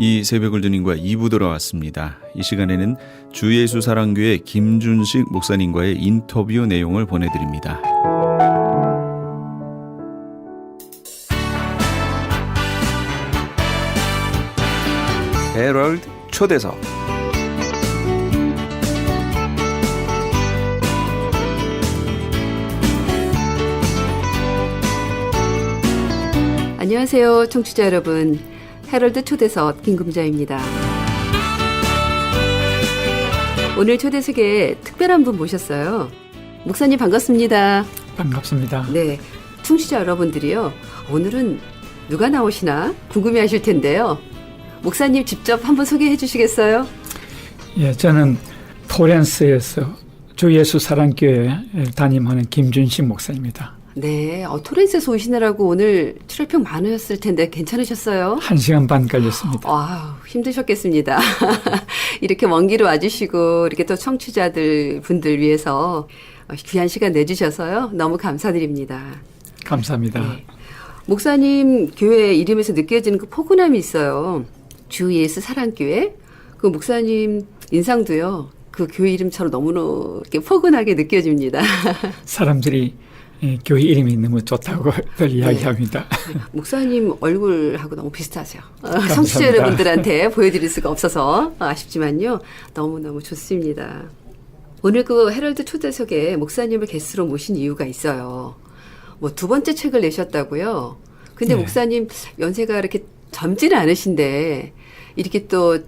이 새벽을 주님과 2부 돌아왔습니다. 이 시간에는 주예수 사랑교회 김준식 목사님과의 인터뷰 내용을 보내드립니다. 헤럴드 초대석. 안녕하세요, 청취자 여러분. 헤럴드 초대석 김금자입니다. 오늘 초대석에 특별한 분 모셨어요. 목사님 반갑습니다. 반갑습니다. 네, 청취자 여러분들이요, 오늘은 누가 나오시나 궁금해하실 텐데요. 목사님 직접 한번 소개해 주시겠어요? 예, 저는 토렌스에서 주 예수 사랑교회 담임하는 김준식 목사입니다. 네, 토렌스에서 오시느라고 오늘 출혈평 많으셨을 텐데 괜찮으셨어요? 1시간 반 걸렸습니다. 힘드셨겠습니다. 이렇게 먼 길 와주시고 이렇게 또 청취자들 분들 위해서 귀한 시간 내주셔서요. 너무 감사드립니다. 감사합니다. 네. 목사님 교회 이름에서 느껴지는 그 포근함이 있어요. 주 예수 사랑교회. 그 목사님 인상도요, 그 교회 이름처럼 너무너무 이렇게 포근하게 느껴집니다. 사람들이 교회 이름이 너무 좋다고 이야기합니다. 네. 목사님 얼굴하고 너무 비슷하세요. 청취자 여러분들한테 보여드릴 수가 없어서 아쉽지만요. 너무너무 좋습니다. 오늘 그 헤럴드 초대석에 목사님을 게스트로 모신 이유가 있어요. 뭐 2번째 책을 내셨다고요. 근데 네. 목사님 연세가 이렇게 젊지는 않으신데 이렇게 또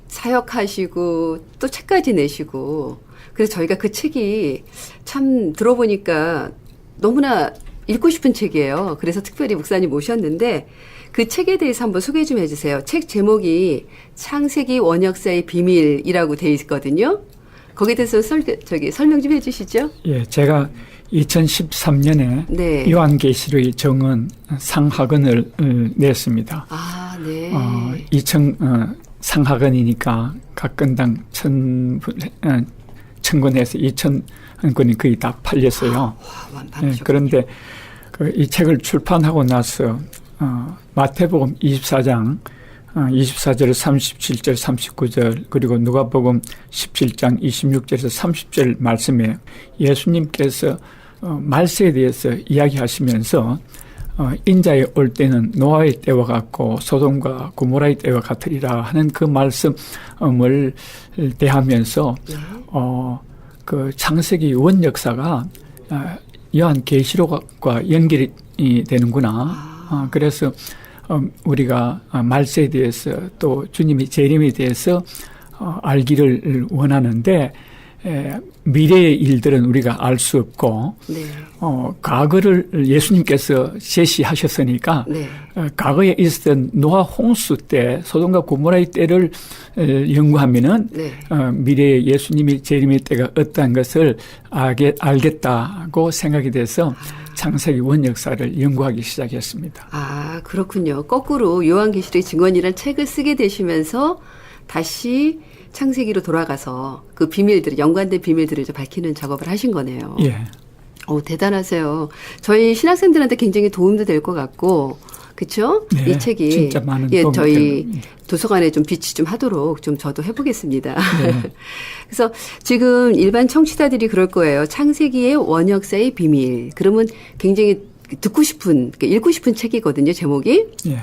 사역하시고 또 책까지 내시고, 그래서 저희가 그 책이 참 들어보니까 너무나 읽고 싶은 책이에요. 그래서 특별히 목사님 모셨는데 그 책에 대해서 한번 소개 좀 해주세요. 책 제목이 창세기 원역사의 비밀이라고 되어 있거든요. 거기에 대해서 설명 좀 해주시죠. 예, 제가 2013년에 네. 요한계시록의 정원 상하권을 냈습니다. 아, 네. 상하권이니까 각 건당 1,000권에서 2,000권이 거의 다 팔렸어요. 그런데 이 책을 출판하고 나서 마태복음 24장 24절 37절 39절 그리고 누가복음 17장 26절에서 30절 말씀에 예수님께서 말세에 대해서 이야기하시면서 인자에 올 때는 노아의 때와 같고 소돔과 고모라의 때와 같으리라 하는 그 말씀을 대하면서 그 창세기 원역사가 요한계시록과 연결이 되는구나. 그래서 우리가 말세에 대해서 또 주님의 재림에 대해서 알기를 원하는데 미래의 일들은 우리가 알 수 없고 네. 과거를 예수님께서 제시하셨으니까 네. 과거에 있었던 노아 홍수 때 소돔과 고모라의 때를 연구하면은 네. 미래의 예수님의 재림의 때가 어떠한 것을 알겠다고 생각이 돼서 창세기 원역사를 연구하기 시작했습니다. 아, 그렇군요. 거꾸로 요한계시록의 증언이라는 책을 쓰게 되시면서 다시 창세기로 돌아가서 그 비밀들을, 연관된 비밀들을 밝히는 작업을 하신 거네요. 예. 대단하세요. 저희 신학생들한테 굉장히 도움도 될 것 같고, 그렇죠? 네, 이 책이 진짜 많은 도움이 저희 도서관에 좀 비치 좀 하도록 좀 저도 해보겠습니다. 네. 그래서 지금 일반 청취자들이 그럴 거예요. 창세기의 원역사의 비밀. 그러면 굉장히 듣고 싶은, 읽고 싶은 책이거든요, 제목이. 예.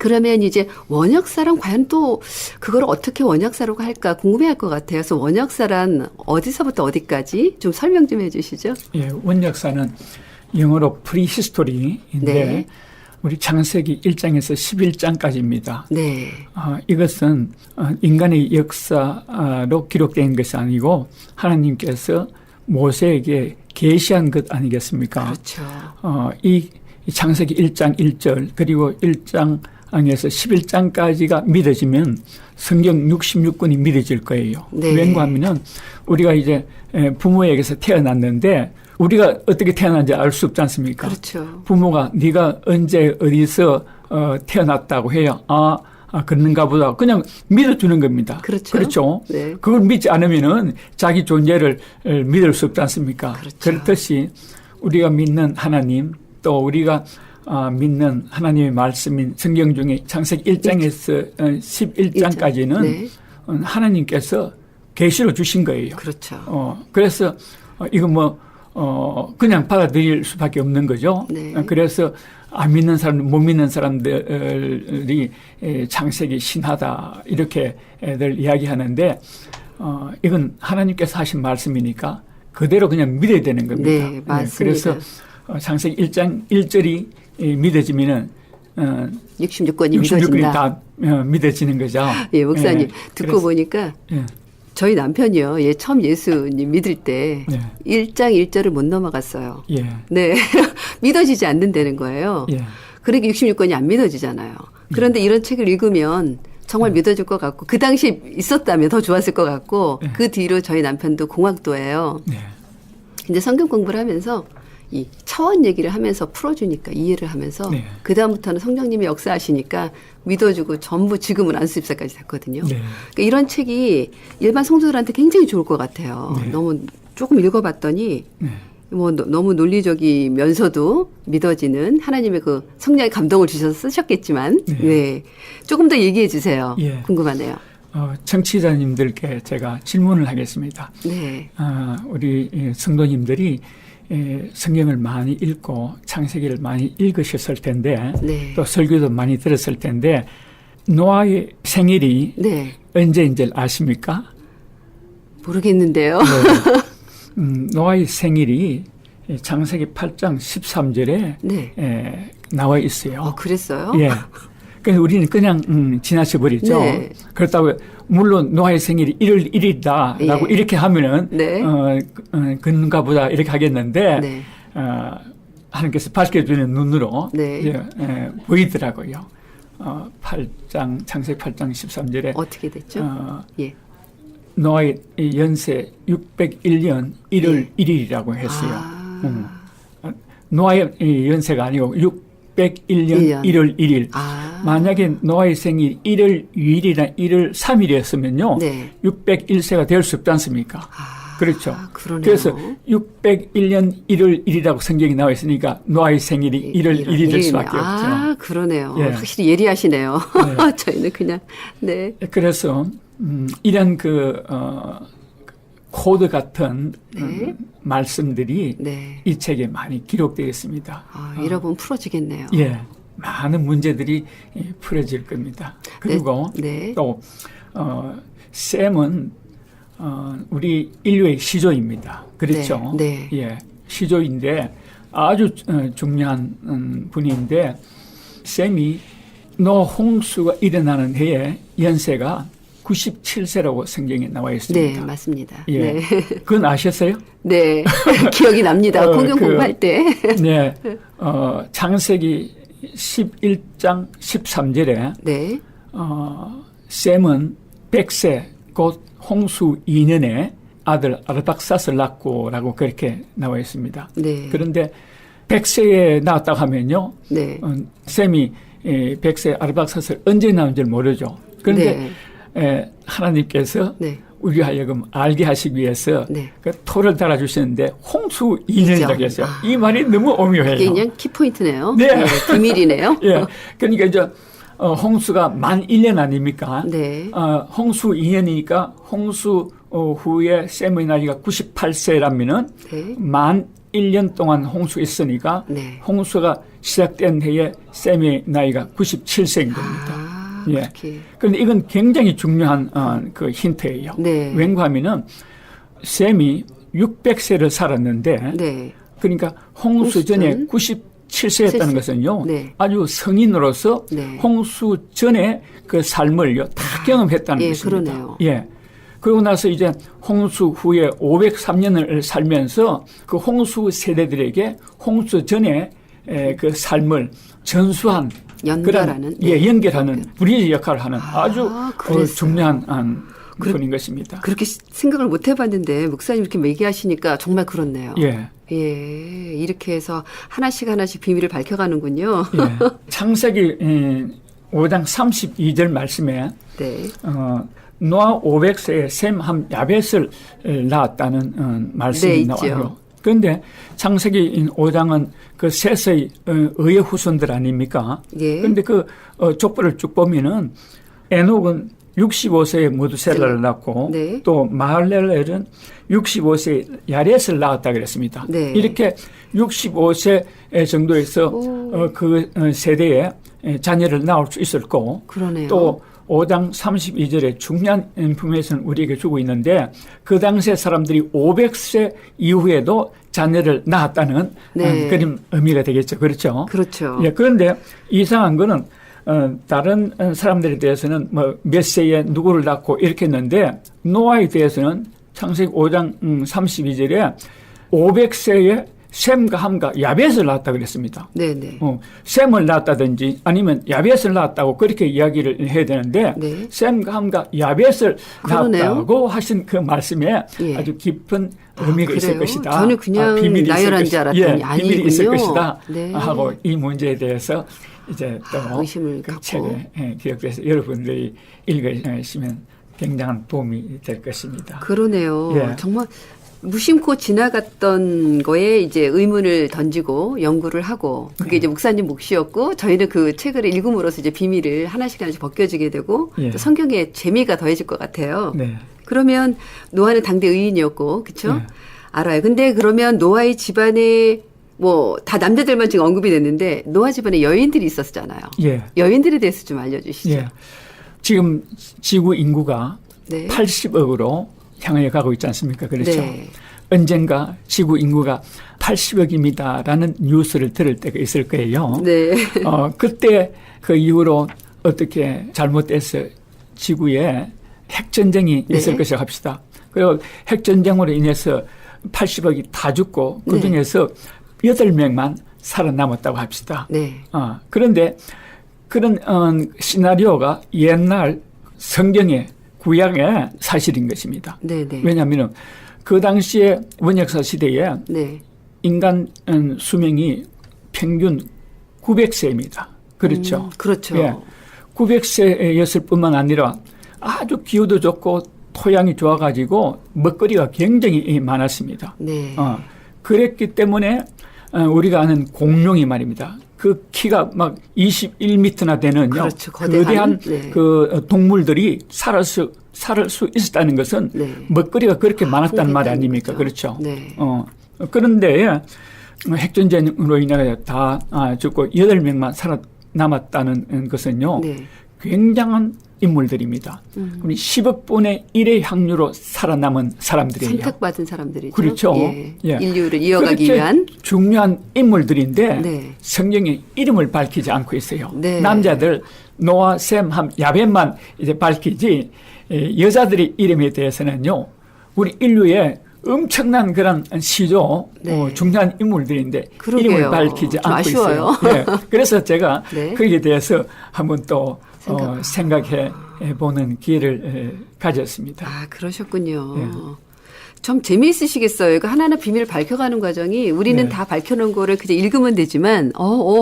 그러면 이제 원역사란 과연 또 그걸 어떻게 원역사라고 할까 궁금해할 것 같아요. 그래서 원역사란 어디서부터 어디까지 좀 설명 좀 해주시죠. 예, 원역사는 영어로 프리히스토리인데 네. 우리 창세기 1장에서 11장까지입니다. 네. 이것은 인간의 역사로 기록된 것이 아니고 하나님께서 모세에게 계시한 것 아니겠습니까? 그렇죠. 이 창세기 1장 1절 그리고 1장에서 11장까지가 믿어지면 성경 66권이 믿어질 거예요. 네. 왠가 하면은 우리가 이제 부모에게서 태어났는데 우리가 어떻게 태어난지 알 수 없지 않습니까? 그렇죠. 부모가 네가 언제 어디서 태어났다고 해요. 그런가 보다. 그냥 믿어주는 겁니다. 그렇죠. 그렇죠. 네. 그걸 믿지 않으면은 자기 존재를 믿을 수 없지 않습니까? 그렇죠. 그렇듯이 우리가 믿는 하나님 또 우리가 믿는 하나님의 말씀인 성경 중에 창세기 1장에서 11장까지는 네. 하나님께서 계시로 주신 거예요. 그렇죠. 그래서 이거 그냥 받아들일 수밖에 없는 거죠. 네. 그래서 안 믿는 사람, 못 믿는 사람들이 창세기 신하다 이렇게들 이야기하는데 이건 하나님께서 하신 말씀이니까 그대로 그냥 믿어야 되는 겁니다. 네, 맞습니다. 그래서 창세기 1장 1절이 믿어지면은 66권이 66권이 믿어진다. 다 믿어지는 거죠. 예, 목사님 예, 듣고 그래서- 보니까 예. 저희 남편이요. 처음 예수님 믿을 때 네. 1장 1절을 못 넘어갔어요. 예. 네. 믿어지지 않는다는 거예요. 예. 그러니까 66권이 안 믿어지잖아요. 그런데 이런 책을 읽으면 정말 믿어질 것 같고 그 당시에 있었다면 더 좋았을 것 같고 네. 그 뒤로 저희 남편도 공학도예요. 네. 근데 성경 공부를 하면서 이 차원 얘기를 하면서 풀어주니까 이해를 하면서 네. 그 다음부터는 성령님이 역사하시니까 믿어주고 전부 지금은 안수입사까지 됐거든요. 네. 그러니까 이런 책이 일반 성도들한테 굉장히 좋을 것 같아요. 네. 너무 조금 읽어봤더니 네. 너무 논리적이면서도 믿어지는 하나님의 그 성령의 감동을 주셔서 쓰셨겠지만 네. 네. 조금 더 얘기해 주세요. 예. 궁금하네요. 청취자님들께 제가 질문을 하겠습니다. 네. 우리 성도님들이 성경을 많이 읽고 창세기를 많이 읽으셨을 텐데 네. 또 설교도 많이 들었을 텐데 노아의 생일이 네. 언제인지 아십니까? 모르겠는데요. 노아의 생일이 창세기 8장 13절에 네. 나와 있어요. 그랬어요? 예. 그래서 우리는 그냥 지나쳐버리죠. 네. 그렇다고 물론 노아의 생일이 1월 1일이다라고 예. 이렇게 하면은 네. 그런가 보다 이렇게 하겠는데 네. 하나님께서 밝혀주는 눈으로 네. 이제, 보이더라고요. 8장 창세기 8장 13절에 어떻게 됐죠? 예. 노아의 연세 601년 1월 예. 1일이라고 했어요. 노아의 연세가 아니고 601년 1월 1일. 만약에 노아의 생일 1월 2일이나 1월 3일이었으면요. 네. 601세가 될 수 없지 않습니까? 그렇죠. 그러네요. 그래서 601년 1월 1일이라고 성경이 나와 있으니까 노아의 생일이 1월 1일 될 수밖에 없죠. 그러네요. 예. 확실히 예리하시네요. 네. 저희는 그냥 네. 그래서 이런 코드 같은 네. 말씀들이 네. 이 책에 많이 기록되어 있습니다. 읽어보면 풀어지겠네요. 예, 많은 문제들이 풀어질 겁니다. 그리고 네. 또 셈은 우리 인류의 시조입니다. 그렇죠? 네. 예, 시조인데 아주 중요한 분인데 셈이 노아 홍수가 일어나는 해에 연세가 97세라고 성경에 나와 있습니다. 네, 맞습니다. 예. 네. 그건 아셨어요? 네. 기억이 납니다. 공경 공부할 때. 네. 창세기 11장 13절에 네. 셈은 100세 곧 홍수 2년에 아들 아르박삿을 낳고라고 그렇게 나와 있습니다. 네. 그런데 100세에 낳았다고 하면요. 네. 셈이 100세 아르박삿을 언제 낳은지 모르죠. 그런데 하나님께서 네. 우리 하여금 알게 하시기 위해서 네. 그 토를 달아주셨는데 홍수 2년이라고 했어요. 이 말이 너무 오묘해요. 이게 그냥 키포인트네요. 네. 네. 비밀이네요. 예. 그러니까 이제 홍수가 만 1년 아닙니까? 네. 홍수 2년이니까 홍수 후에 셈의 나이가 98세라면은 네. 만 1년 동안 홍수 있으니까 네. 홍수가 시작된 해에 셈의 나이가 97세인 겁니다. 예. 그렇게. 그런데 이건 굉장히 중요한 그 힌트예요. 네. 왠가하면은 셈이 600세를 살았는데 네. 그러니까 홍수 전에 97세였다는 것은요. 네. 아주 성인으로서 네. 홍수 전에 그 삶을요 다 경험했다는 예, 것입니다. 그러네요. 예. 그러고 나서 이제 홍수 후에 503년을 살면서 그 홍수 세대들에게 홍수 전에 그 삶을 전수한 연결하는. 예, 네. 연결하는 브리지 역할을 하는 아주 그랬어요. 중요한 분인 것입니다. 그렇게 생각을 못 해봤는데 목사님 이렇게 얘기하시니까 정말 그렇네요. 예. 예, 이렇게 해서 하나씩 비밀을 밝혀가는군요. 예. 창세기 5장 32절 말씀에 네. 노아 500세에 셈 함 야벳을 낳았다는 말씀이 네, 나와요. 있죠. 그런데 창세기 5장은 그 셋의 의의 후손들 아닙니까? 예. 그런데 그 족보를 쭉 보면은 에녹은 65세에 모두셀라를 낳고 네. 또 마할렐엘은 65세에 야렛을 낳았다 그랬습니다. 네. 이렇게 65세 정도에서 그 세대에 자녀를 낳을 수 있었고 그러네요. 또 5장 32절에 중요한 인포메이션을 우리에게 주고 있는데 그 당시에 사람들이 500세 이후에도 자녀를 낳았다는 네. 그런 의미가 되겠죠. 그렇죠? 그렇죠. 예, 그런데 이상한 거는 다른 사람들에 대해서는 뭐 몇 세에 누구를 낳고 이렇게 했는데 노아에 대해서는 창세기 5장 32절에 500세에 셈과 함과 야벳을 낳았다 그랬습니다. 네네. 셈을 낳았다든지 아니면 야벳을 낳았다고 그렇게 이야기를 해야 되는데 네. 셈과 함과 야벳을 그러네요. 낳았다고 하신 그 말씀에 예. 아주 깊은 의미가 있을 그래요? 것이다. 저는 그냥 비밀이 있을 나열한 줄 알았더니 비밀이 있을 아니군요. 것이다. 네. 하고 이 문제에 대해서 이제 또 의심을 그 갖고. 책에 기록돼서 여러분들이 읽으시면 굉장한 도움이 될 것입니다. 그러네요. 예. 정말 무심코 지나갔던 거에 이제 의문을 던지고 연구를 하고 그게 이제 목사님 몫이었고 저희는 그 책을 읽음으로써 이제 비밀을 하나씩 벗겨지게 되고 예. 또 성경에 재미가 더해질 것 같아요. 네. 그러면 노아는 당대 의인이었고 그렇죠? 네. 알아요. 근데 그러면 노아의 집안에 뭐 다 남자들만 지금 언급이 됐는데 노아 집안에 여인들이 있었잖아요. 예. 여인들에 대해서 좀 알려주시죠. 예. 지금 지구 인구가 네. 80억으로 향해 가고 있지 않습니까? 그렇죠. 네. 언젠가 지구 인구가 80억입니다라는 뉴스를 들을 때가 있을 거예요. 네. 그때 그 이후로 어떻게 잘못돼서 지구에 핵전쟁이 있을 네. 것이라고 합시다. 그리고 핵전쟁으로 인해서 80억이 다 죽고 네. 그중에서 8명만 살아남았다고 합시다. 네. 그런데 그런 시나리오가 옛날 성경의 구약의 사실인 것입니다. 네네. 왜냐하면 그 당시에 원역사 시대에 네. 인간 수명이 평균 900세입니다. 그렇죠. 그렇죠. 예. 900세였을 뿐만 아니라 아주 기후도 좋고 토양이 좋아가지고 먹거리가 굉장히 많았습니다. 네. 그랬기 때문에 우리가 아는 공룡이 말입니다. 그 키가 막 21m나 되는 그렇죠. 거대한 네. 그 동물들이 살을 수 있었다는 것은 네. 먹거리가 그렇게 많았다는 말 풍부했다는 아닙니까? 거죠. 그렇죠. 네. 그런데 핵전쟁으로 인해 다 죽고 8명만 살아남았다는 것은요. 네. 굉장한 인물들입니다. 그럼 10억 분의 1의 확률로 살아남은 사람들이에요. 선택받은 사람들이죠. 그렇죠. 예. 예. 인류를 이어가기 그렇게 위한. 중요한 인물들인데 네. 성경에 이름을 밝히지 않고 있어요. 네. 남자들 노아, 셈, 함, 야벳만 이제 밝히지 여자들의 이름에 대해서는요. 우리 인류의 엄청난 그런 시조 네. 중요한 인물들인데 그러게요. 이름을 밝히지 좀 않고 아쉬워요. 있어요. 네. 그래서 제가 네. 거기에 대해서 한번 또 생각해 보는 기회를 가졌습니다. 그러셨군요. 예. 좀 재미있으시겠어요. 이거 하나하나 비밀을 밝혀가는 과정이 우리는 네. 다 밝혀놓은 거를 그냥 읽으면 되지만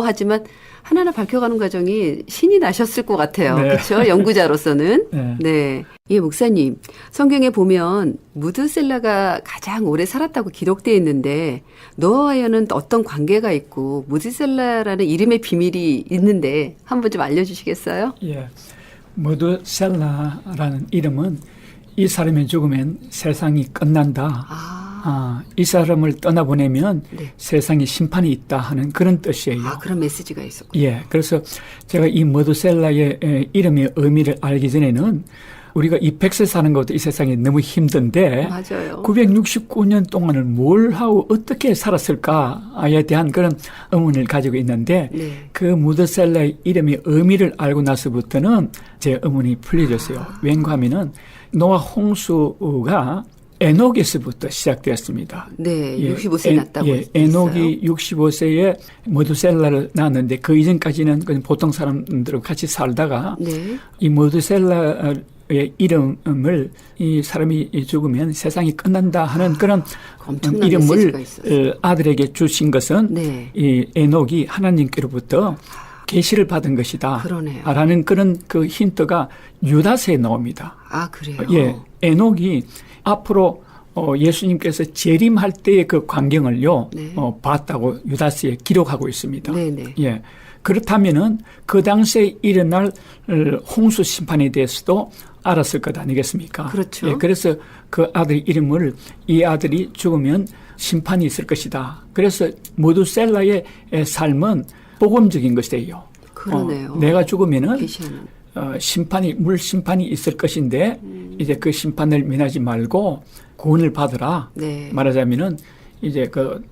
하지만 하나하나 밝혀가는 과정이 신이 나셨을 것 같아요. 네. 그렇죠? 연구자로서는. 네. 네. 예, 목사님. 성경에 보면 무드셀라가 가장 오래 살았다고 기록되어 있는데 노아와는 어떤 관계가 있고 무드셀라라는 이름의 비밀이 있는데 한번 좀 알려주시겠어요? 예. 모두셀라라는 이름은 이 사람이 죽으면 세상이 끝난다. 이 사람을 떠나보내면 네. 세상에 심판이 있다 하는 그런 뜻이에요. 그런 메시지가 있었군요. 예. 그래서 제가 이 모두셀라의 이름의 의미를 알기 전에는 우리가 이 100세 사는 것도 이 세상에 너무 힘든데 맞아요. 969년 동안을 뭘 하고 어떻게 살았을까에 대한 그런 의문을 가지고 있는데 네. 그 무드셀라의 이름의 의미를 알고 나서부터는 제 의문이 풀려졌어요. 왠가 하면은 노아 홍수가 에녹에서부터 시작되었습니다. 네, 65세 났다고 했어요. 에녹이 65세에 모두셀라를 낳았는데 그 이전까지는 그냥 보통 사람들과 같이 살다가 네. 이 모두셀라의 이름을 이 사람이 죽으면 세상이 끝난다 하는 그런 엄청난 이름을 메시지가 있었어요. 아들에게 주신 것은 네. 이 에녹이 하나님께로부터 계시를 받은 것이다. 그러네요. 라는 그런 그 힌트가 유다서에 나옵니다. 그래요? 예, 에녹이 앞으로 예수님께서 재림할 때의 그 광경을요, 네. 봤다고 유다서에 기록하고 있습니다. 네네. 예. 그렇다면은 그 당시에 일어날 홍수 심판에 대해서도 알았을 것 아니겠습니까? 그렇죠. 예, 그래서 그 아들 이름을 이 아들이 죽으면 심판이 있을 것이다. 그래서 모두셀라의 삶은 복음적인 것이에요. 그러네요. 내가 죽으면은 계시하는. 물 심판이 있을 것인데 이제 그 심판을 면하지 말고 구원을 받으라. 네. 말하자면은 이제 그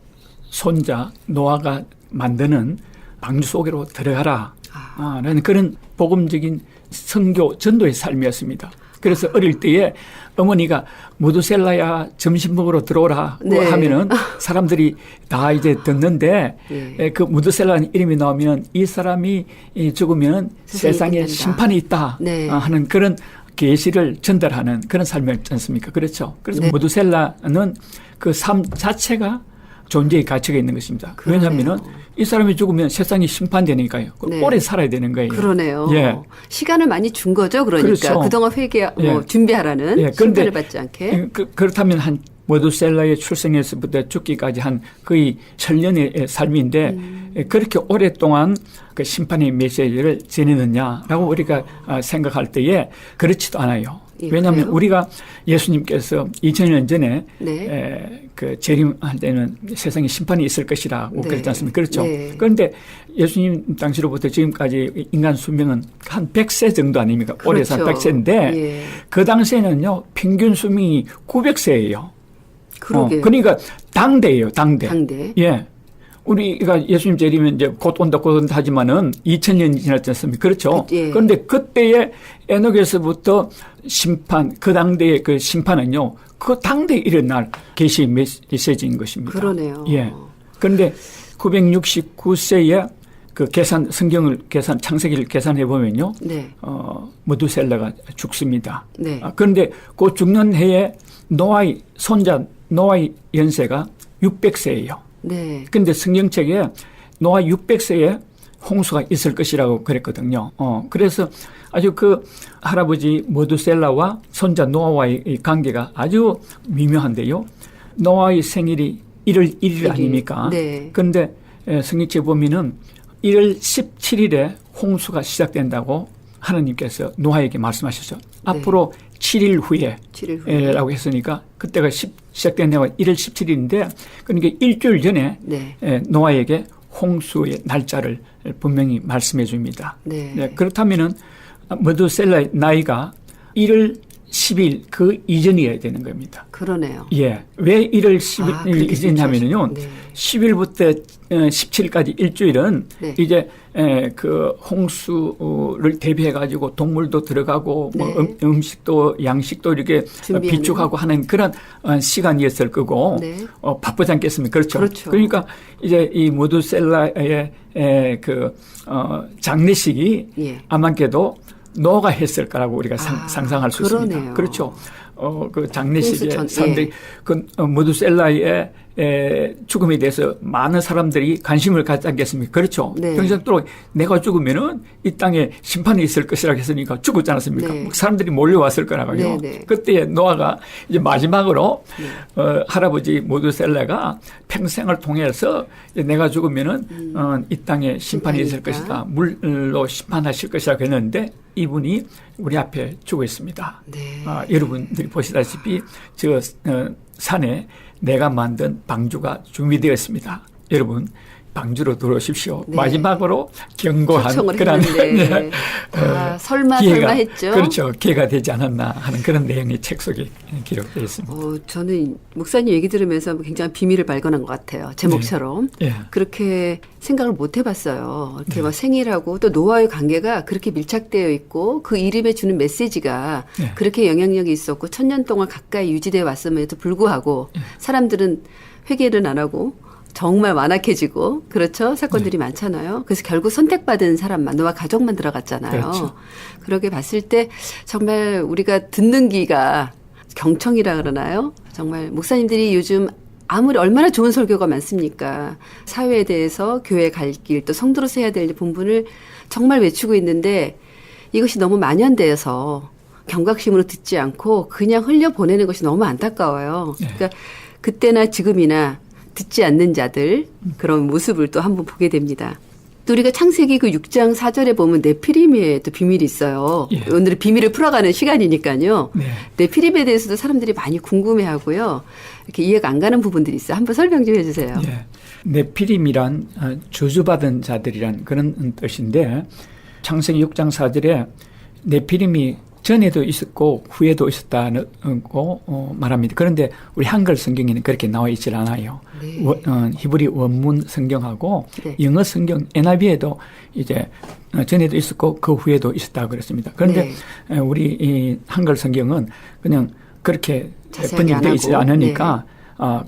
손자 노아가 만드는 방주 속으로 들어가라. 라는 그런 복음적인 선교 전도의 삶이었습니다. 그래서 어릴 때에 어머니가 무두셀라야 점심 먹으러 들어오라 네. 하면은 사람들이 다 이제 듣는데 네. 그 무두셀라는 이름이 나오면 이 사람이 죽으면 세상에 끝난다. 심판이 있다 네. 하는 그런 계시를 전달하는 그런 삶이었지 않습니까? 그렇죠. 그래서 네. 무두셀라는 그 삶 자체가 존재의 가치가 있는 것입니다. 그러네요. 왜냐하면은 이 사람이 죽으면 세상이 심판되니까요. 네. 오래 살아야 되는 거예요. 그러네요. 예. 시간을 많이 준 거죠. 그러니까 그렇죠. 그동안 예. 준비하라는 예, 심판을 받지 않게. 그렇다면 한 모두셀라의 출생에서부터 죽기까지 한 거의 천년의 삶인데 그렇게 오랫동안 그 심판의 메시지를 전했느냐라고 우리가 생각할 때에 그렇지도 않아요. 예, 왜냐하면 그래요? 우리가 예수님께서 2000년 전에 네. 그 재림할 때는 세상에 심판이 있을 것이라고 네. 그랬지 않습니까? 그렇죠. 네. 그런데 예수님 당시로부터 지금까지 인간 수명은 한 100세 정도 아닙니까? 오래 산 그렇죠. 100세인데 예. 그 당시에는요 평균 수명이 900세예요. 그러게요. 그러니까 당대예요, 당대. 당대. 예. 우리가 예수님 재림은 이제 곧 온다 하지만은 2000년이 지났지 않습니까? 그렇죠. 예. 그런데 그때의 에녹에서부터 심판, 그 당대의 그 심판은요, 그 당대에 일어날 계시 메시지인 것입니다. 그러네요. 예. 그런데 969세에 그 창세기를 계산해 보면요. 네. 무두셀라가 죽습니다. 네. 그런데 그 죽는 해에 손자 노아의 연세가 600세예요. 네. 그런데 성경책에 노아 600세에 홍수가 있을 것이라고 그랬거든요. 그래서 아주 그 할아버지 모두셀라와 손자 노아와의 이 관계가 아주 미묘한데요. 노아의 생일이 1월 1일 아닙니까? 네. 그런데 성경책에 보면은 1월 17일에 홍수가 시작된다고 하나님께서 노아에게 말씀하셨죠. 앞으로 7일 후에 7일 후에. 라고 했으니까 그때가 시작된 해가 1월 17일인데 그러니까 일주일 전에 네. 노아에게 홍수의 날짜를 분명히 말씀해 줍니다. 네. 그렇다면은 메두셀라의 나이가 1월 10일 그 이전이어야 되는 겁니다. 그러네요. 예. 왜 1월 10일 그렇게 이전이냐면요. 네. 10일부터 17일까지 일주일은 네. 이제 그 홍수를 대비해 가지고 동물도 들어가고 네. 뭐 음식도 양식도 이렇게 준비하는. 비축하고 하는 그런 시간이었을 거고 네. 바쁘지 않겠습니까? 그렇죠. 그렇죠. 그러니까 이제 이 모두셀라의 그 장례식이 예. 아마께도 노아가 했을 거라고 우리가 상상할 수 그러네요. 있습니다. 그렇죠. 그 장례식에 홍수 전- 사람들이 예. 그 모두셀라의 죽음에 대해서 많은 사람들이 관심을 갖지 않겠습니까? 그렇죠. 네. 평생도록 내가 죽으면은 이 땅에 심판이 있을 것이라고 했으니까 죽었지 않았습니까? 네. 사람들이 몰려왔을 거라고요. 네, 네. 그때 노아가 이제 마지막으로 할아버지 모두셀라가 평생을 통해서 이제 내가 죽으면은 이 땅에 심판이 있을 심판이니까. 것이다. 물로 심판하실 것이라고 했는데 이분이 우리 앞에 죽어 있습니다. 네. 여러분들이 보시다시피 저 산에 내가 만든 방주가 준비되었습니다. 여러분 방주로 들어오십시오. 네. 마지막으로 경고한 초청을 그런 했는데 설마 했죠. 그렇죠. 기회가 되지 않았나 하는 그런 내용이 책 속에 기록되어 있습니다. 저는 목사님 얘기 들으면서 굉장히 비밀을 발견한 것 같아요. 제목처럼. 예. 그렇게 생각을 못 해봤어요. 이렇게 막 생일하고 또 노아의 관계가 그렇게 밀착되어 있고 그 이름에 주는 메시지가 네. 그렇게 영향력이 있었고 1000년 동안 가까이 유지되어 왔음에도 불구하고 사람들은 회개를 안 하고 정말 완악해지고 그렇죠. 사건들이 많잖아요. 그래서 결국 선택받은 사람만 노아 가족만 들어갔잖아요. 그렇죠. 그렇게 봤을 때 정말 우리가 듣는 귀가 경청이라 그러나요? 정말 목사님들이 요즘 아무리 얼마나 좋은 설교가 많습니까? 사회에 대해서 교회 갈 길 또 성도로서 해야 될 본분을 정말 외치고 있는데 이것이 너무 만연되어서 경각심으로 듣지 않고 그냥 흘려보내는 것이 너무 안타까워요. 그러니까 그때나 지금이나 듣지 않는 자들 그런 모습을 또 한번 보게 됩니다. 또 우리가 창세기 그 6장 4절에 보면 네피림의 또 비밀이 있어요. 예. 오늘은 비밀을 풀어가는 시간이니까요. 네. 네피림에 대해서도 사람들이 많이 궁금해하고요. 이렇게 이해가 안 가는 부분들이 있어요. 한번 설명 좀 해주세요. 예. 네피림이란 저주받은 자들이란 그런 뜻인데 창세기 6장 4절에 네피림이 전에도 있었고 후에도 있었다고 말합니다. 그런데 우리 한글 성경에는 그렇게 나와 있질 않아요. 네. 히브리 원문 성경하고 네. 영어 성경 NIV에도 이제 전에도 있었고 그 후에도 있었다고 그랬습니다. 그런데 우리 이 한글 성경은 그냥 그렇게 번역되어 있지 않으니까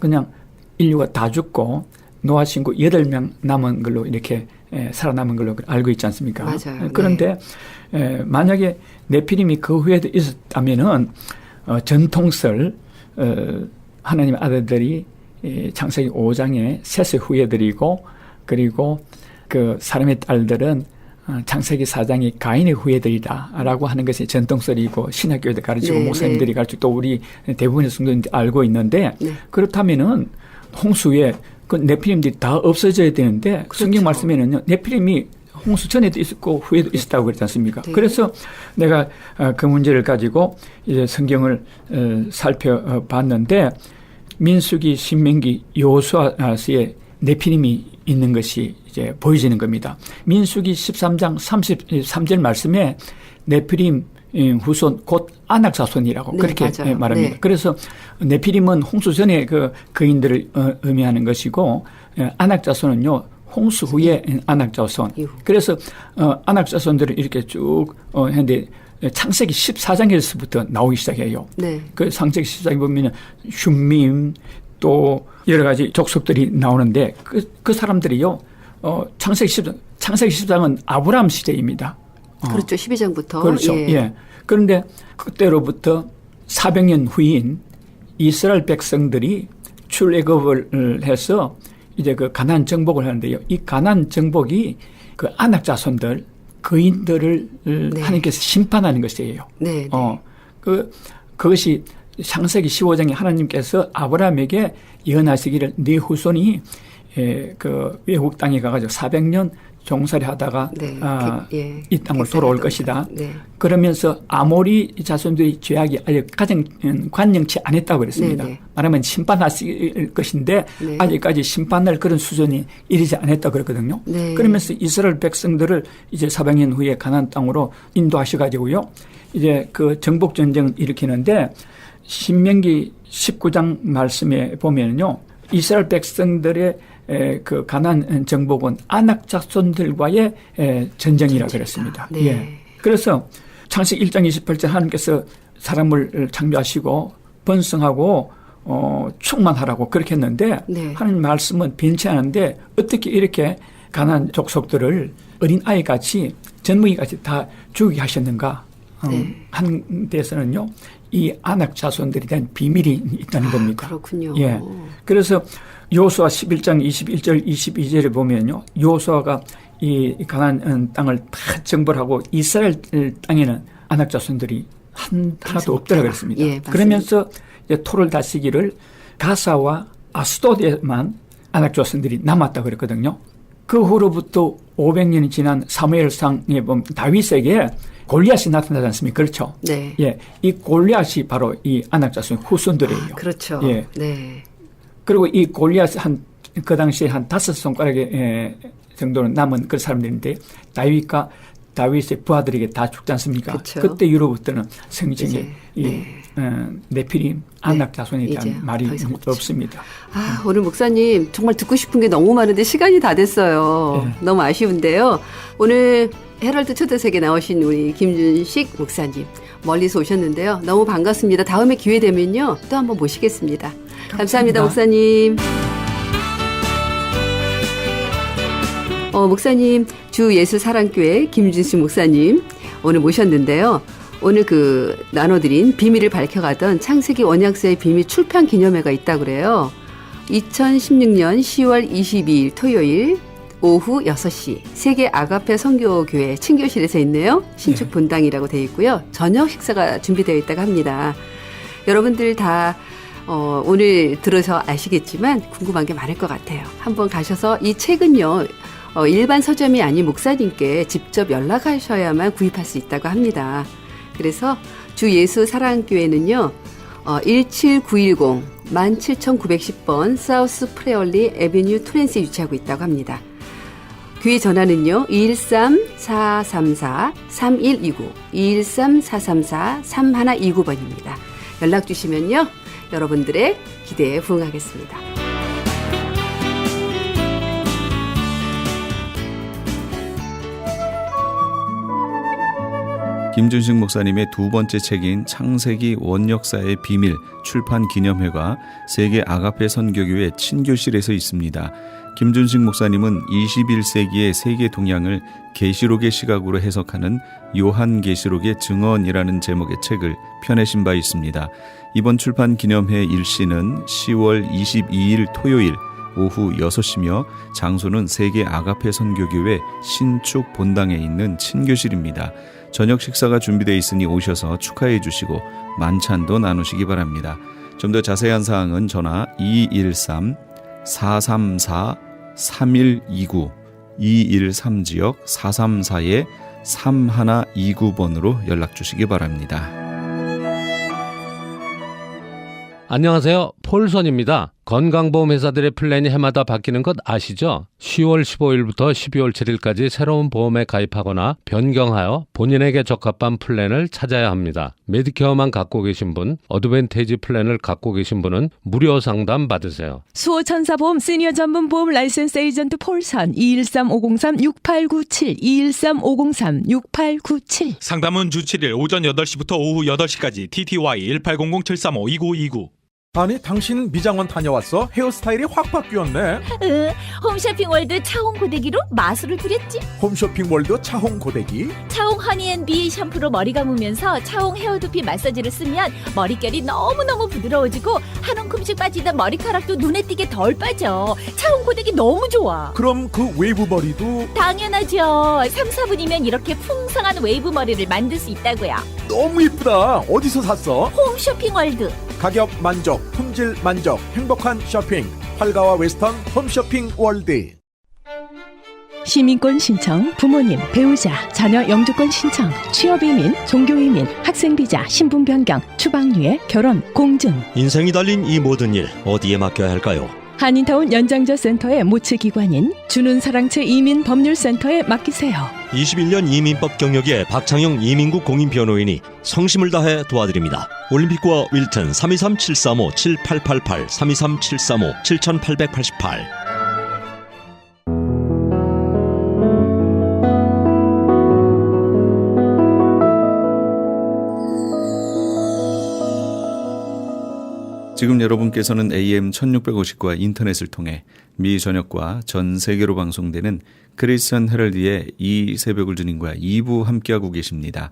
그냥 인류가 다 죽고 노아 친구 8명 남은 걸로 이렇게 살아남은 걸로 알고 있지 않습니까? 맞아요. 그런데 만약에 네피림이 그 후에도 있었다면은 전통설 하나님의 아들들이 창세기 5장에 셋의 후예들이고 그리고 그 사람의 딸들은 창세기 4장이 가인의 후예들이다라고 하는 것이 전통설이고 신학교에도 가르치고 목사님들이 가르치고 또 우리 대부분의 성도님들이 알고 있는데 그렇다면은 홍수에 그 네피림들이 다 없어져야 되는데 그렇죠. 성경 말씀에는요 네피림이 홍수 전에도 있었고 후에도 있었다고 그랬지 않습니까? 네. 그래서 내가 그 문제를 가지고 이제 성경을 살펴봤는데 민수기, 신명기, 여호수아서에 네피림이 있는 것이 이제 보여지는 겁니다. 민수기 13장 33절 말씀에 네피림 후손 곧 아낙 자손이라고 그렇게 말합니다. 네. 그래서 네피림은 홍수 전에 그 거인들을 의미하는 것이고 아낙 자손은요 홍수 후에 아낙 자손. 그래서 아낙 자손들을 이렇게 쭉 했는데 창세기 14장에서부터 나오기 시작해요. 네. 그 창세기 14장에 보면 슌밈 또 여러 가지 족속들이 나오는데 그 사람들이요 창세기 14장은 아브라함 시대입니다. 그렇죠. 12장부터. 그렇죠. 예. 그런데 그때로부터 400년 후인 이스라엘 백성들이 출애굽을 해서 이제 그 가나안 정복을 하는데요. 이 가나안 정복이 그 아낙 자손들 거인들을 하나님께서 심판하는 것이에요. 네. 그것이 창세기 15장에 하나님께서 아브라함에게 예언하시기를 네 후손이 그 외국 땅에 가가지고 400년 종살이 하다가 이 땅으로 돌아올 것이다. 네. 그러면서 아모리 자손들이 죄악이 아직 가장 관영치 않았다고 그랬습니다. 네네. 말하면 심판하실 것인데 아직까지 심판할 그런 수준이 이르지 않았다고 그랬거든요. 네. 그러면서 이스라엘 백성들을 이제 400년 후에 가나안 땅으로 인도하셔가지고요. 이제 그 정복 전쟁을 일으키는데 신명기 19장 말씀에 보면요. 이스라엘 백성들의 그 가나안 정복은 아낙 자손들과의 전쟁이라고 그랬습니다. 네. 예. 그래서 창세기 1장 28절 하나님께서 사람을 창조하시고 번성하고 충만하라고 그렇게 했는데 하나님 말씀은 변치 않은데 어떻게 이렇게 가나안 족속들을 어린 아이같이 젊은이같이 다 죽이게 하셨는가 하는 데서는요. 이 아낙 자손들에 대한 비밀이 있다는 겁니다. 그렇군요. 예. 그래서 여호수아 11장 21절 22절에 보면요. 여호수아가 이 가나안 땅을 다 정벌하고 이스라엘 땅에는 아낙 자손들이 하나도 없더라 그랬습니다. 예, 그러면서 이제 토를 다스리기를 가사와 아스도드에만 아낙 자손들이 남았다 그랬거든요. 그 후로부터 500년이 지난 사무엘상에 보면 다윗에게 골리앗이 나타나지 않습니까? 그렇죠? 네. 예. 이 골리앗이 바로 이 아낙 자손의 후손들이에요. 그렇죠. 예. 네. 그리고 이 골리앗이 그 당시에 한 5손가락의 정도는 남은 그런 사람들인데 다윗과 다윗의 부하들에게 다 죽지 않습니까? 그렇죠. 그때 이후로부터는 성경에 네피림 아낙 자손에 대한 말이 없습니다. 아, 오늘 목사님 정말 듣고 싶은 게 너무 많은데 시간이 다 됐어요. 너무 아쉬운데요. 오늘 헤럴드 초대석에 나오신 우리 김준식 목사님 멀리서 오셨는데요. 너무 반갑습니다. 다음에 기회 되면요. 또 한번 모시겠습니다. 감사합니다, 목사님. 목사님, 주 예수사랑교회 김준식 목사님 오늘 모셨는데요. 오늘 그 나눠드린 비밀을 밝혀가던 창세기 원약서의 비밀 출판 기념회가 있다고 그래요. 2016년 10월 22일 토요일 오후 6시 세계 아가페 선교교회 친교실에서 있네요. 신축 본당이라고 되어 있고요. 저녁 식사가 준비되어 있다고 합니다. 여러분들 다 오늘 들어서 아시겠지만 궁금한 게 많을 것 같아요. 한번 가셔서 이 책은요. 일반 서점이 아닌 목사님께 직접 연락하셔야만 구입할 수 있다고 합니다. 그래서 주 예수 사랑교회는요. 17910 17910번 사우스 프레얼리 에비뉴 토렌스에 위치하고 있다고 합니다. 교회 전화는요. 213-434-3129 213-434-3129번입니다. 연락 주시면요. 여러분들의 기대에 부응하겠습니다. 김준식 목사님의 두 번째 책인 창세기 원역사의 비밀 출판 기념회가 세계 아가페 선교교회 친교실에서 있습니다. 김준식 목사님은 21세기의 세계 동향을 계시록의 시각으로 해석하는 요한계시록의 증언이라는 제목의 책을 펴내신 바 있습니다. 이번 출판 기념회 일시는 10월 22일 토요일 오후 6시며 장소는 세계 아가페 선교교회 신축 본당에 있는 친교실입니다. 저녁 식사가 준비되어 있으니 오셔서 축하해 주시고 만찬도 나누시기 바랍니다. 좀 더 자세한 사항은 전화 213-434-3129 213지역 434-3129번으로 연락 주시기 바랍니다. 안녕하세요. 폴선입니다. 건강보험회사들의 플랜이 해마다 바뀌는 것 아시죠? 10월 15일부터 12월 7일까지 새로운 보험에 가입하거나 변경하여 본인에게 적합한 플랜을 찾아야 합니다. 메디케어만 갖고 계신 분, 어드밴테이지 플랜을 갖고 계신 분은 무료 상담 받으세요. 수호천사보험 시니어 전문 보험 라이센스 에이전트 폴선 213-503-6897 213-503-6897 상담은 주 7일 오전 8시부터 오후 8시까지 TTY 1800-735-2929 아니 당신 미장원 다녀왔어? 헤어스타일이 확 바뀌었네. 홈쇼핑월드 차홍 고데기로 마술을 부렸지. 홈쇼핑월드 차홍 고데기. 차홍 허니앤비 샴푸로 머리 감으면서 차홍 헤어두피 마사지를 쓰면 머릿결이 너무너무 부드러워지고 한 움큼씩 빠지던 머리카락도 눈에 띄게 덜 빠져. 차홍 고데기 너무 좋아. 그럼 그 웨이브 머리도 당연하죠. 3, 4분이면 이렇게 풍성한 웨이브 머리를 만들 수 있다고요. 너무 이쁘다. 어디서 샀어? 홈쇼핑월드. 가격 만족, 품질 만족, 행복한 쇼핑. 활가와 웨스턴 홈쇼핑 월드. 시민권 신청, 부모님, 배우자, 자녀 영주권 신청, 취업이민, 종교이민, 학생비자, 신분 변경, 추방유예, 결혼, 공증. 인생이 달린 이 모든 일 어디에 맡겨야 할까요? 한인타운 연장자 센터의 모츠기관인 주눈사랑채 이민법률센터에 맡기세요. 21년 이민법 경력의 박창영 이민국 공인변호인이 성심을 다해 도와드립니다. 올림픽과 윌튼 323-735-7888 323-735-7888. 지금 여러분께서는 AM 1650과 인터넷을 통해 미 전역과 전 세계로 방송되는 크리스천 헤럴드의 이 새벽을 주님과 2부 함께하고 계십니다.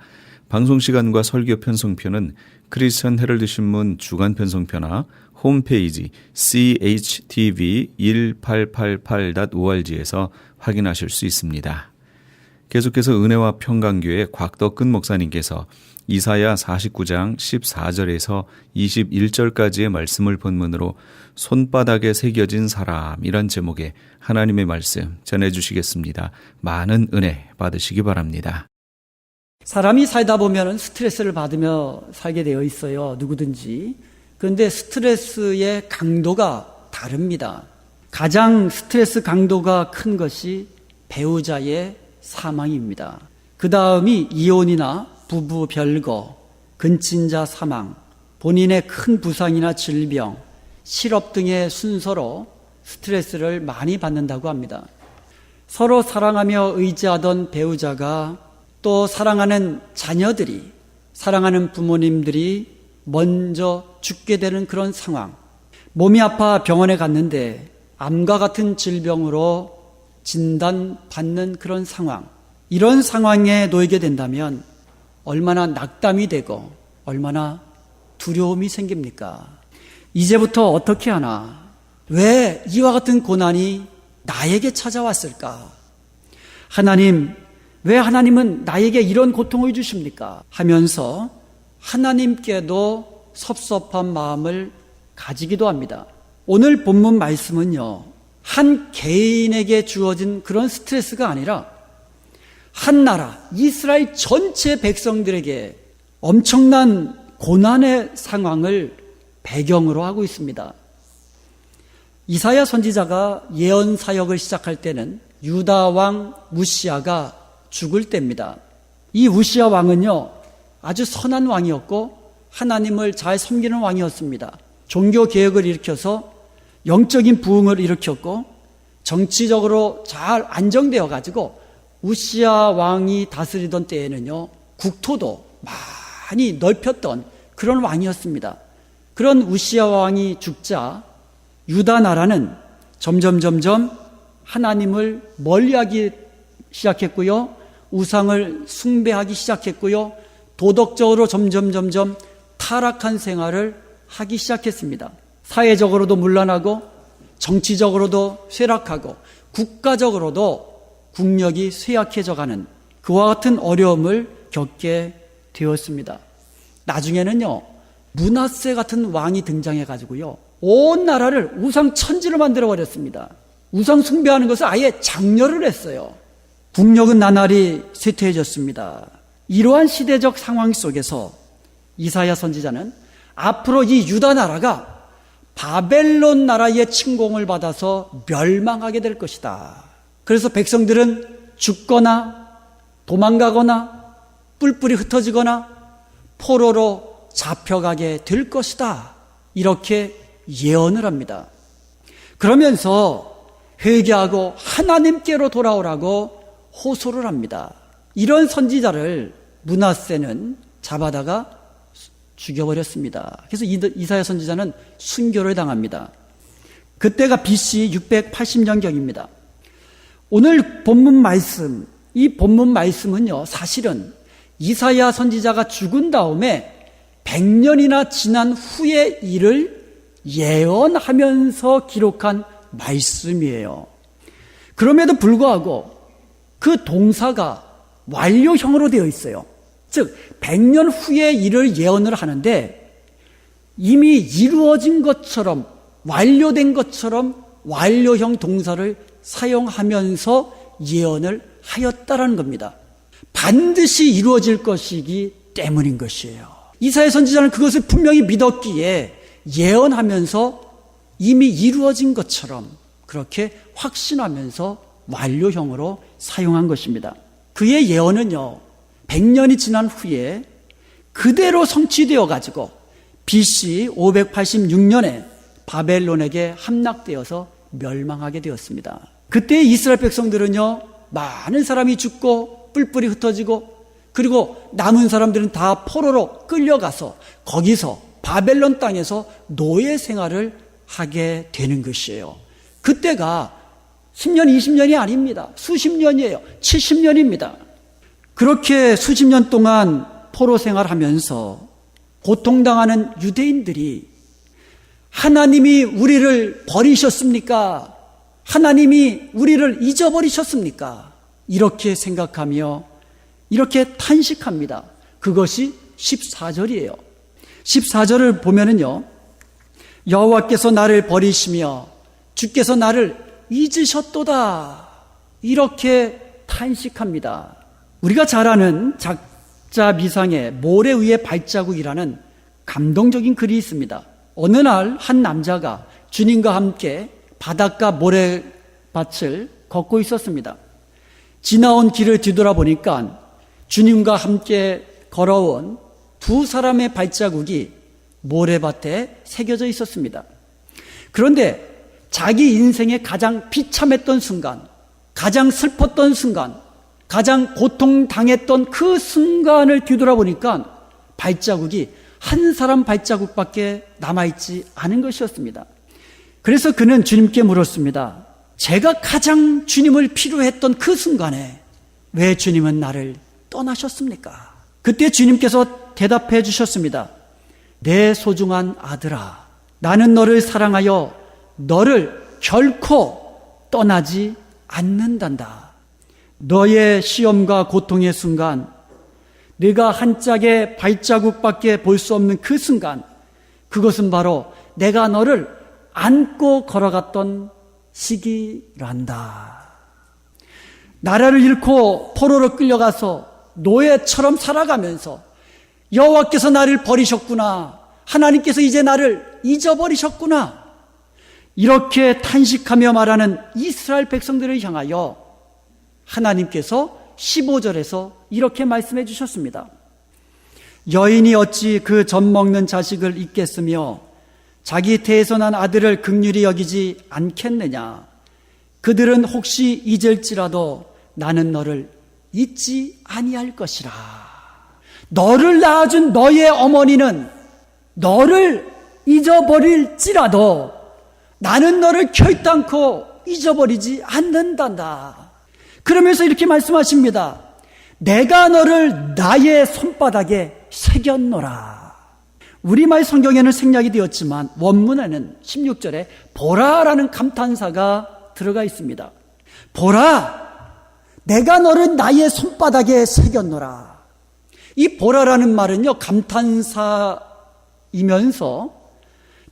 방송시간과 설교 편성표는 크리스천 헤럴드 신문 주간 편성표나 홈페이지 chtv1888.org에서 확인하실 수 있습니다. 계속해서 은혜와 평강교회 곽덕근 목사님께서 이사야 49장 14절에서 21절까지의 말씀을 본문으로 손바닥에 새겨진 사람이란 제목의 하나님의 말씀 전해주시겠습니다. 많은 은혜 받으시기 바랍니다. 사람이 살다 보면 스트레스를 받으며 살게 되어 있어요. 누구든지. 그런데 스트레스의 강도가 다릅니다. 가장 스트레스 강도가 큰 것이 배우자의 사망입니다. 그 다음이 이혼이나 부부 별거, 근친자 사망, 본인의 큰 부상이나 질병, 실업 등의 순서로 스트레스를 많이 받는다고 합니다. 서로 사랑하며 의지하던 배우자가 또 사랑하는 자녀들이, 사랑하는 부모님들이 먼저 죽게 되는 그런 상황. 몸이 아파 병원에 갔는데 암과 같은 질병으로 진단받는 그런 상황. 이런 상황에 놓이게 된다면 얼마나 낙담이 되고 얼마나 두려움이 생깁니까? 이제부터 어떻게 하나? 왜 이와 같은 고난이 나에게 찾아왔을까? 하나님, 왜 하나님은 나에게 이런 고통을 주십니까? 하면서 하나님께도 섭섭한 마음을 가지기도 합니다. 오늘 본문 말씀은요, 한 개인에게 주어진 그런 스트레스가 아니라 한 나라, 이스라엘 전체 백성들에게 엄청난 고난의 상황을 배경으로 하고 있습니다. 이사야 선지자가 예언 사역을 시작할 때는 유다 왕 우시야가 죽을 때입니다. 이 우시야 왕은요, 아주 선한 왕이었고 하나님을 잘 섬기는 왕이었습니다. 종교 개혁을 일으켜서 영적인 부흥을 일으켰고 정치적으로 잘 안정되어 가지고 우시야 왕이 다스리던 때에는요, 국토도 많이 넓혔던 그런 왕이었습니다. 그런 우시야 왕이 죽자 유다 나라는 점점 하나님을 멀리하기 시작했고요, 우상을 숭배하기 시작했고요, 도덕적으로 점점 타락한 생활을 하기 시작했습니다. 사회적으로도 문란하고 정치적으로도 쇠락하고 국가적으로도 국력이 쇠약해져가는 그와 같은 어려움을 겪게 되었습니다. 나중에는요, 므낫세 같은 왕이 등장해가지고요, 온 나라를 우상 천지로 만들어버렸습니다. 우상 숭배하는 것을 아예 장려를 했어요. 국력은 나날이 쇠퇴해졌습니다. 이러한 시대적 상황 속에서 이사야 선지자는 앞으로 이 유다 나라가 바벨론 나라의 침공을 받아서 멸망하게 될 것이다. 그래서 백성들은 죽거나 도망가거나 뿔뿔이 흩어지거나 포로로 잡혀가게 될 것이다. 이렇게 예언을 합니다. 그러면서 회개하고 하나님께로 돌아오라고 호소를 합니다. 이런 선지자를 므낫세는 잡아다가 죽여버렸습니다. 그래서 이사야 선지자는 순교를 당합니다. 그때가 BC 680년경입니다. 오늘 본문 말씀, 이 본문 말씀은요, 사실은 이사야 선지자가 죽은 다음에 100년이나 지난 후의 일을 예언하면서 기록한 말씀이에요. 그럼에도 불구하고 그 동사가 완료형으로 되어 있어요. 즉 100년 후의 일을 예언을 하는데 이미 이루어진 것처럼, 완료된 것처럼 완료형 동사를 사용하면서 예언을 하였다라는 겁니다. 반드시 이루어질 것이기 때문인 것이에요. 이사야 선지자는 그것을 분명히 믿었기에 예언하면서 이미 이루어진 것처럼 그렇게 확신하면서 완료형으로 사용한 것입니다. 그의 예언은요, 100년이 지난 후에 그대로 성취되어 가지고 BC 586년에 바벨론에게 함락되어서 멸망하게 되었습니다. 그때 이스라엘 백성들은요, 많은 사람이 죽고 뿔뿔이 흩어지고 그리고 남은 사람들은 다 포로로 끌려가서 거기서 바벨론 땅에서 노예 생활을 하게 되는 것이에요. 그때가 10년, 20년이 아닙니다. 수십 년이에요. 70년입니다. 그렇게 수십 년 동안 포로 생활하면서 고통당하는 유대인들이 하나님이 우리를 버리셨습니까? 하나님이 우리를 잊어버리셨습니까? 이렇게 생각하며 이렇게 탄식합니다. 그것이 14절이에요. 14절을 보면은요, 여호와께서 나를 버리시며 주께서 나를 잊으셨도다. 이렇게 탄식합니다. 우리가 잘 아는 작자 미상의 모래 위의 발자국이라는 감동적인 글이 있습니다. 어느 날 한 남자가 주님과 함께 바닷가 모래밭을 걷고 있었습니다. 지나온 길을 뒤돌아보니까 주님과 함께 걸어온 두 사람의 발자국이 모래밭에 새겨져 있었습니다. 그런데 자기 인생의 가장 비참했던 순간, 가장 슬펐던 순간, 가장 고통당했던 그 순간을 뒤돌아보니까 발자국이 한 사람 발자국밖에 남아있지 않은 것이었습니다. 그래서 그는 주님께 물었습니다. 제가 가장 주님을 필요했던 그 순간에 왜 주님은 나를 떠나셨습니까? 그때 주님께서 대답해 주셨습니다. 내 소중한 아들아, 나는 너를 사랑하여 너를 결코 떠나지 않는단다. 너의 시험과 고통의 순간, 네가 한 짝의 발자국밖에 볼 수 없는 그 순간, 그것은 바로 내가 너를 안고 걸어갔던 시기란다. 나라를 잃고 포로로 끌려가서 노예처럼 살아가면서 여호와께서 나를 버리셨구나, 하나님께서 이제 나를 잊어버리셨구나, 이렇게 탄식하며 말하는 이스라엘 백성들을 향하여 하나님께서 15절에서 이렇게 말씀해 주셨습니다. 여인이 어찌 그 젖 먹는 자식을 잊겠으며 자기 태에서 난 아들을 긍휼히 여기지 않겠느냐. 그들은 혹시 잊을지라도 나는 너를 잊지 아니할 것이라. 너를 낳아준 너의 어머니는 너를 잊어버릴지라도 나는 너를 결단코 잊어버리지 않는단다. 그러면서 이렇게 말씀하십니다. 내가 너를 나의 손바닥에 새겼노라. 우리말 성경에는 생략이 되었지만 원문에는 16절에 보라라는 감탄사가 들어가 있습니다. 보라, 내가 너를 나의 손바닥에 새겼노라. 이 보라라는 말은요, 감탄사이면서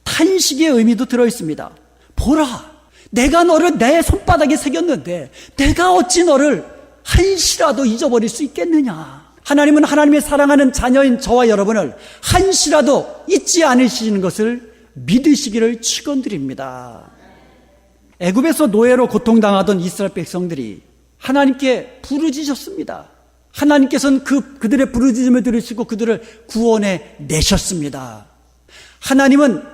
탄식의 의미도 들어있습니다. 보라, 내가 너를 내 손바닥에 새겼는데 내가 어찌 너를 한시라도 잊어버릴 수 있겠느냐. 하나님은 하나님의 사랑하는 자녀인 저와 여러분을 한시라도 잊지 않으시는 것을 믿으시기를 축원드립니다. 애굽에서 노예로 고통당하던 이스라엘 백성들이 하나님께 부르짖었습니다. 하나님께서는 그들의 부르짖음을 들으시고 그들을 구원해 내셨습니다. 하나님은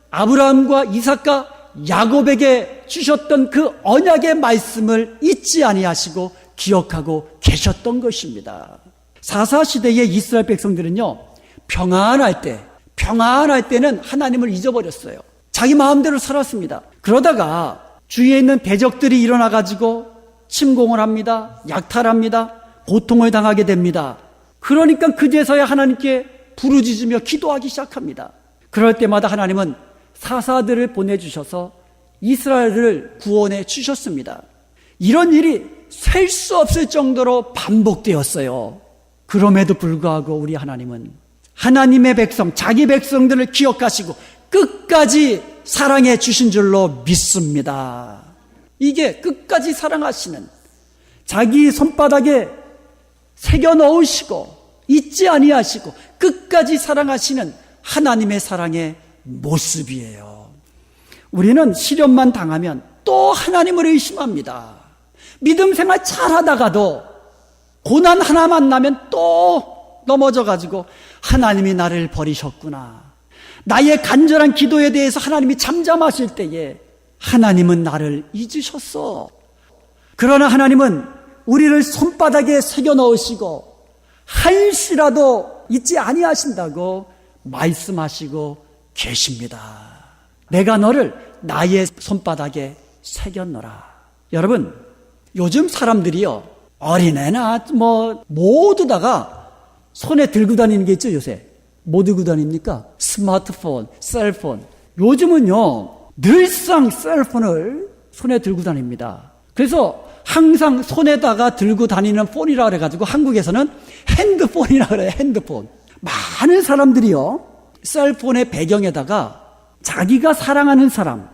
아브라함과 이삭과 야곱에게 주셨던 그 언약의 말씀을 잊지 아니하시고 기억하고 계셨던 것입니다. 사사시대의 이스라엘 백성들은요, 평안할 때는 하나님을 잊어버렸어요. 자기 마음대로 살았습니다. 그러다가 주위에 있는 대적들이 일어나가지고 침공을 합니다. 약탈합니다. 고통을 당하게 됩니다. 그러니까 그제서야 하나님께 부르짖으며 기도하기 시작합니다. 그럴 때마다 하나님은 사사들을 보내주셔서 이스라엘을 구원해 주셨습니다. 이런 일이 셀 수 없을 정도로 반복되었어요. 그럼에도 불구하고 우리 하나님은 하나님의 백성, 자기 백성들을 기억하시고 끝까지 사랑해 주신 줄로 믿습니다. 이게 끝까지 사랑하시는, 자기 손바닥에 새겨 넣으시고 잊지 아니하시고 끝까지 사랑하시는 하나님의 사랑의 모습이에요. 우리는 시련만 당하면 또 하나님을 의심합니다. 믿음 생활 잘하다가도 고난 하나 만나면 또 넘어져가지고 하나님이 나를 버리셨구나. 나의 간절한 기도에 대해서 하나님이 잠잠하실 때에 하나님은 나를 잊으셨어. 그러나 하나님은 우리를 손바닥에 새겨 넣으시고 한시라도 잊지 아니하신다고 말씀하시고 계십니다. 내가 너를 나의 손바닥에 새겼노라. 여러분, 요즘 사람들이요, 어린애나 모두 다가 손에 들고 다니는 게 있죠. 요새 뭐 들고 다닙니까? 스마트폰, 셀폰. 요즘은요, 늘상 셀폰을 손에 들고 다닙니다. 그래서 항상 손에다가 들고 다니는 폰이라 그래가지고 한국에서는 핸드폰이라 그래요. 핸드폰. 많은 사람들이요, 셀폰의 배경에다가 자기가 사랑하는 사람,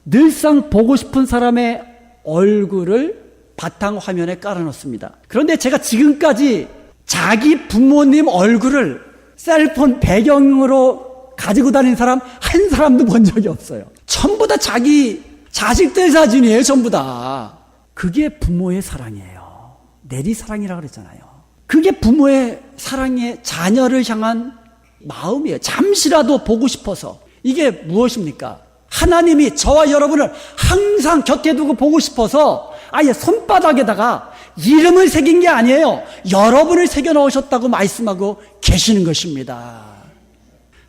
늘상 보고 싶은 사람의 얼굴을 바탕화면에 깔아놓습니다. 그런데 제가 지금까지 자기 부모님 얼굴을 셀폰 배경으로 가지고 다니는 사람 한 사람도 본 적이 없어요. 전부 다 자기 자식들 사진이에요. 전부 다. 그게 부모의 사랑이에요. 내리사랑이라고 그랬잖아요. 그게 부모의 사랑의 자녀를 향한 마음이에요. 잠시라도 보고 싶어서. 이게 무엇입니까? 하나님이 저와 여러분을 항상 곁에 두고 보고 싶어서 아예 손바닥에다가 이름을 새긴 게 아니에요. 여러분을 새겨 넣으셨다고 말씀하고 계시는 것입니다.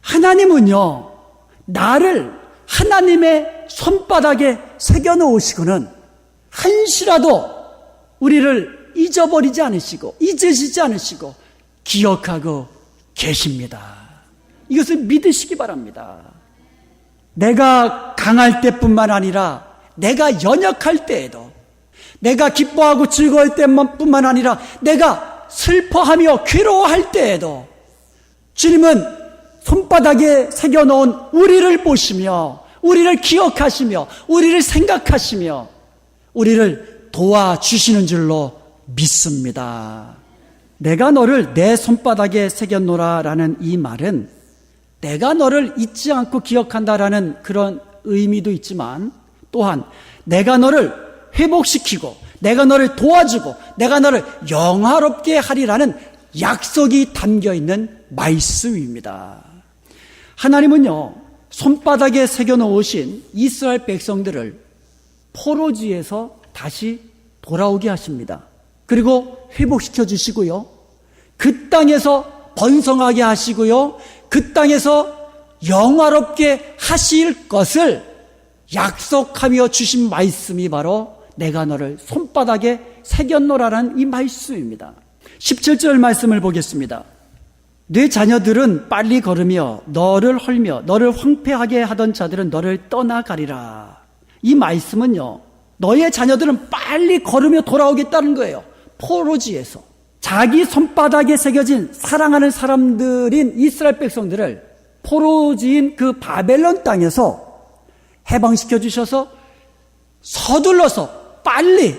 하나님은요, 나를 하나님의 손바닥에 새겨 넣으시고는 한시라도 우리를 잊어버리지 않으시고 잊으시지 않으시고 기억하고 계십니다. 이것을 믿으시기 바랍니다. 내가 강할 때뿐만 아니라 내가 연약할 때에도, 내가 기뻐하고 즐거울 때뿐만 아니라 내가 슬퍼하며 괴로워할 때에도 주님은 손바닥에 새겨놓은 우리를 보시며 우리를 기억하시며 우리를 생각하시며 우리를 도와주시는 줄로 믿습니다. 내가 너를 내 손바닥에 새겨놓으라라는 이 말은 내가 너를 잊지 않고 기억한다라는 그런 의미도 있지만 또한 내가 너를 회복시키고 내가 너를 도와주고 내가 너를 영화롭게 하리라는 약속이 담겨있는 말씀입니다. 하나님은요, 손바닥에 새겨놓으신 이스라엘 백성들을 포로지에서 다시 돌아오게 하십니다. 그리고 회복시켜 주시고요, 그 땅에서 번성하게 하시고요, 그 땅에서 영화롭게 하실 것을 약속하며 주신 말씀이 바로 내가 너를 손바닥에 새겨놓으라는 이 말씀입니다. 17절 말씀을 보겠습니다. 네 자녀들은 빨리 걸으며 너를 헐며 너를 황폐하게 하던 자들은 너를 떠나가리라. 이 말씀은요, 너의 자녀들은 빨리 걸으며 돌아오겠다는 거예요. 포로지에서 자기 손바닥에 새겨진 사랑하는 사람들인 이스라엘 백성들을 포로지인 그 바벨론 땅에서 해방시켜 주셔서 서둘러서 빨리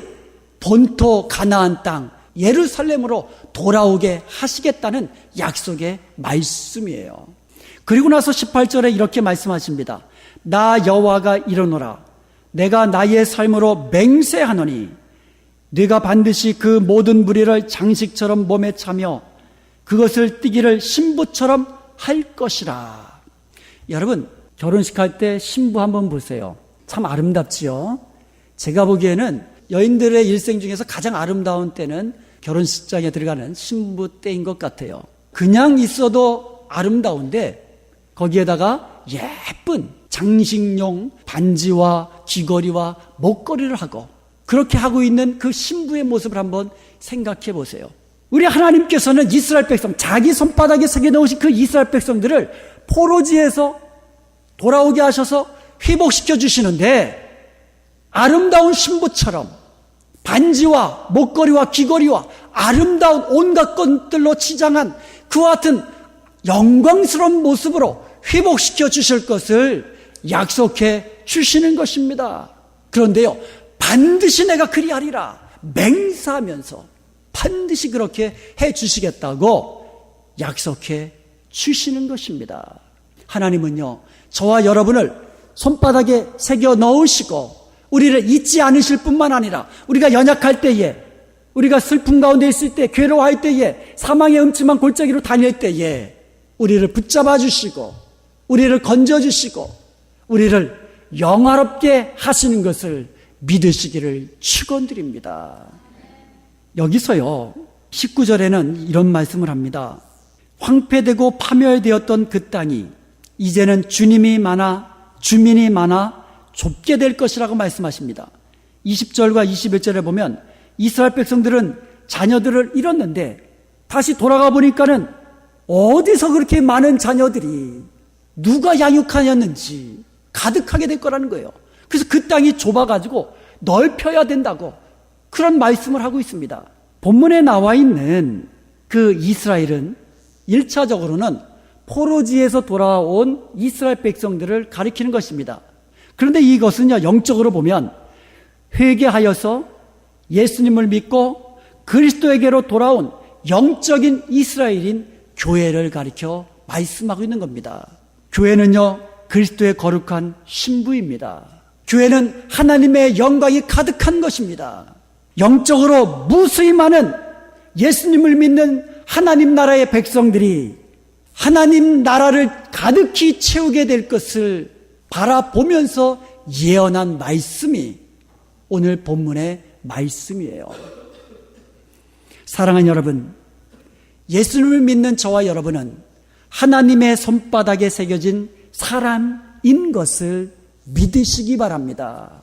본토 가나안 땅 예루살렘으로 돌아오게 하시겠다는 약속의 말씀이에요. 그리고 나서 18절에 이렇게 말씀하십니다. 나 여호와가 이르노라. 내가 나의 삶으로 맹세하노니 네가 반드시 그 모든 무리를 장식처럼 몸에 차며 그것을 띠기를 신부처럼 할 것이라. 여러분, 결혼식 할 때 신부 한번 보세요. 참 아름답지요. 제가 보기에는 여인들의 일생 중에서 가장 아름다운 때는 결혼식장에 들어가는 신부 때인 것 같아요. 그냥 있어도 아름다운데 거기에다가 예쁜 장식용 반지와 귀걸이와 목걸이를 하고 그렇게 하고 있는 그 신부의 모습을 한번 생각해 보세요. 우리 하나님께서는 이스라엘 백성, 자기 손바닥에 새겨놓으신 그 이스라엘 백성들을 포로지에서 돌아오게 하셔서 회복시켜 주시는데 아름다운 신부처럼 반지와 목걸이와 귀걸이와 아름다운 온갖 것들로 치장한 그와 같은 영광스러운 모습으로 회복시켜 주실 것을 약속해 주시는 것입니다. 그런데요, 반드시 내가 그리하리라 맹세하면서 반드시 그렇게 해 주시겠다고 약속해 주시는 것입니다. 하나님은요, 저와 여러분을 손바닥에 새겨 넣으시고 우리를 잊지 않으실 뿐만 아니라 우리가 연약할 때에, 우리가 슬픔 가운데 있을 때, 괴로워할 때에, 사망의 음침한 골짜기로 다닐 때에 우리를 붙잡아 주시고 우리를 건져 주시고 우리를 영화롭게 하시는 것을 믿으시기를 축원드립니다. 여기서요, 19절에는 이런 말씀을 합니다. 황폐되고 파멸되었던 그 땅이 이제는 주민이 많아 좁게 될 것이라고 말씀하십니다. 20절과 21절에 보면 이스라엘 백성들은 자녀들을 잃었는데 다시 돌아가 보니까는 어디서 그렇게 많은 자녀들이 누가 양육하였는지 가득하게 될 거라는 거예요. 그래서 그 땅이 좁아가지고 넓혀야 된다고 그런 말씀을 하고 있습니다. 본문에 나와 있는 그 이스라엘은 1차적으로는 포로지에서 돌아온 이스라엘 백성들을 가리키는 것입니다. 그런데 이것은요, 영적으로 보면 회개하여서 예수님을 믿고 그리스도에게로 돌아온 영적인 이스라엘인 교회를 가리켜 말씀하고 있는 겁니다. 교회는요, 그리스도의 거룩한 신부입니다. 교회는 하나님의 영광이 가득한 것입니다. 영적으로 무수히 많은 예수님을 믿는 하나님 나라의 백성들이 하나님 나라를 가득히 채우게 될 것을 바라보면서 예언한 말씀이 오늘 본문의 말씀이에요. 사랑하는 여러분, 예수님을 믿는 저와 여러분은 하나님의 손바닥에 새겨진 사람인 것을 믿으시기 바랍니다.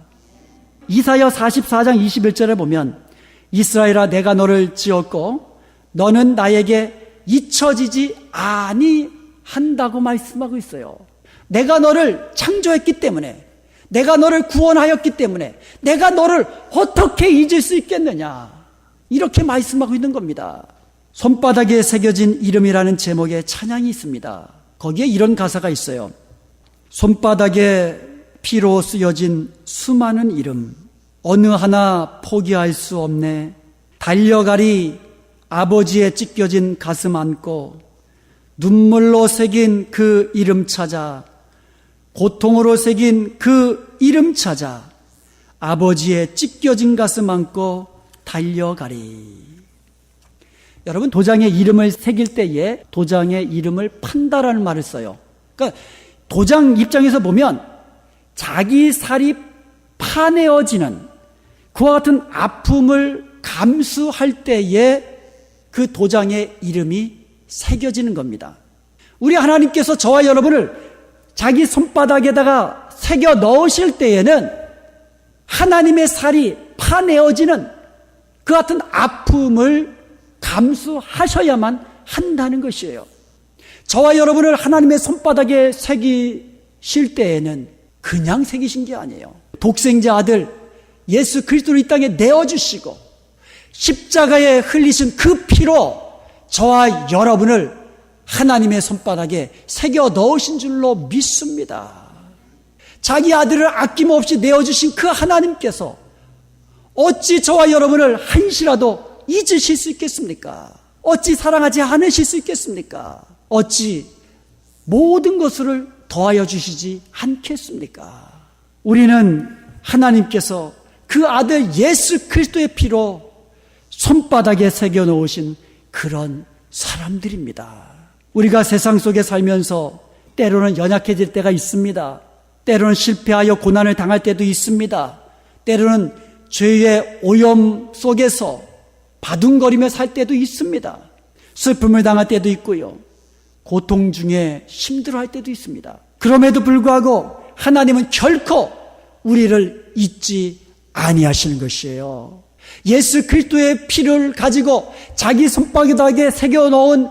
이사야 44장 21절에 보면 이스라엘아, 내가 너를 지었고 너는 나에게 잊혀지지 아니한다고 말씀하고 있어요. 내가 너를 창조했기 때문에, 내가 너를 구원하였기 때문에 내가 너를 어떻게 잊을 수 있겠느냐. 이렇게 말씀하고 있는 겁니다. 손바닥에 새겨진 이름이라는 제목의 찬양이 있습니다. 거기에 이런 가사가 있어요. 손바닥에 피로 쓰여진 수많은 이름, 어느 하나 포기할 수 없네. 달려가리 아버지의 찢겨진 가슴 안고 눈물로 새긴 그 이름 찾아, 고통으로 새긴 그 이름 찾아 아버지의 찢겨진 가슴 안고 달려가리. 여러분, 도장에 이름을 새길 때에 도장에 이름을 판다라는 말을 써요. 그러니까 도장 입장에서 보면 자기 살이 파내어지는 그와 같은 아픔을 감수할 때에 그 도장의 이름이 새겨지는 겁니다. 우리 하나님께서 저와 여러분을 자기 손바닥에다가 새겨 넣으실 때에는 하나님의 살이 파내어지는 그 같은 아픔을 감수하셔야만 한다는 것이에요. 저와 여러분을 하나님의 손바닥에 새기실 때에는 그냥 새기신 게 아니에요. 독생자 아들 예수 그리스도를 이 땅에 내어주시고 십자가에 흘리신 그 피로 저와 여러분을 하나님의 손바닥에 새겨 넣으신 줄로 믿습니다. 자기 아들을 아낌없이 내어주신 그 하나님께서 어찌 저와 여러분을 한시라도 잊으실 수 있겠습니까? 어찌 사랑하지 않으실 수 있겠습니까? 어찌 모든 것을 더하여 주시지 않겠습니까? 우리는 하나님께서 그 아들 예수 그리스도의 피로 손바닥에 새겨 놓으신 그런 사람들입니다. 우리가 세상 속에 살면서 때로는 연약해질 때가 있습니다. 때로는 실패하여 고난을 당할 때도 있습니다. 때로는 죄의 오염 속에서 바둥거리며 살 때도 있습니다. 슬픔을 당할 때도 있고요. 고통 중에 힘들어할 때도 있습니다. 그럼에도 불구하고 하나님은 결코 우리를 잊지 아니하시는 것이에요. 예수 그리스도의 피를 가지고 자기 손바닥에 새겨놓은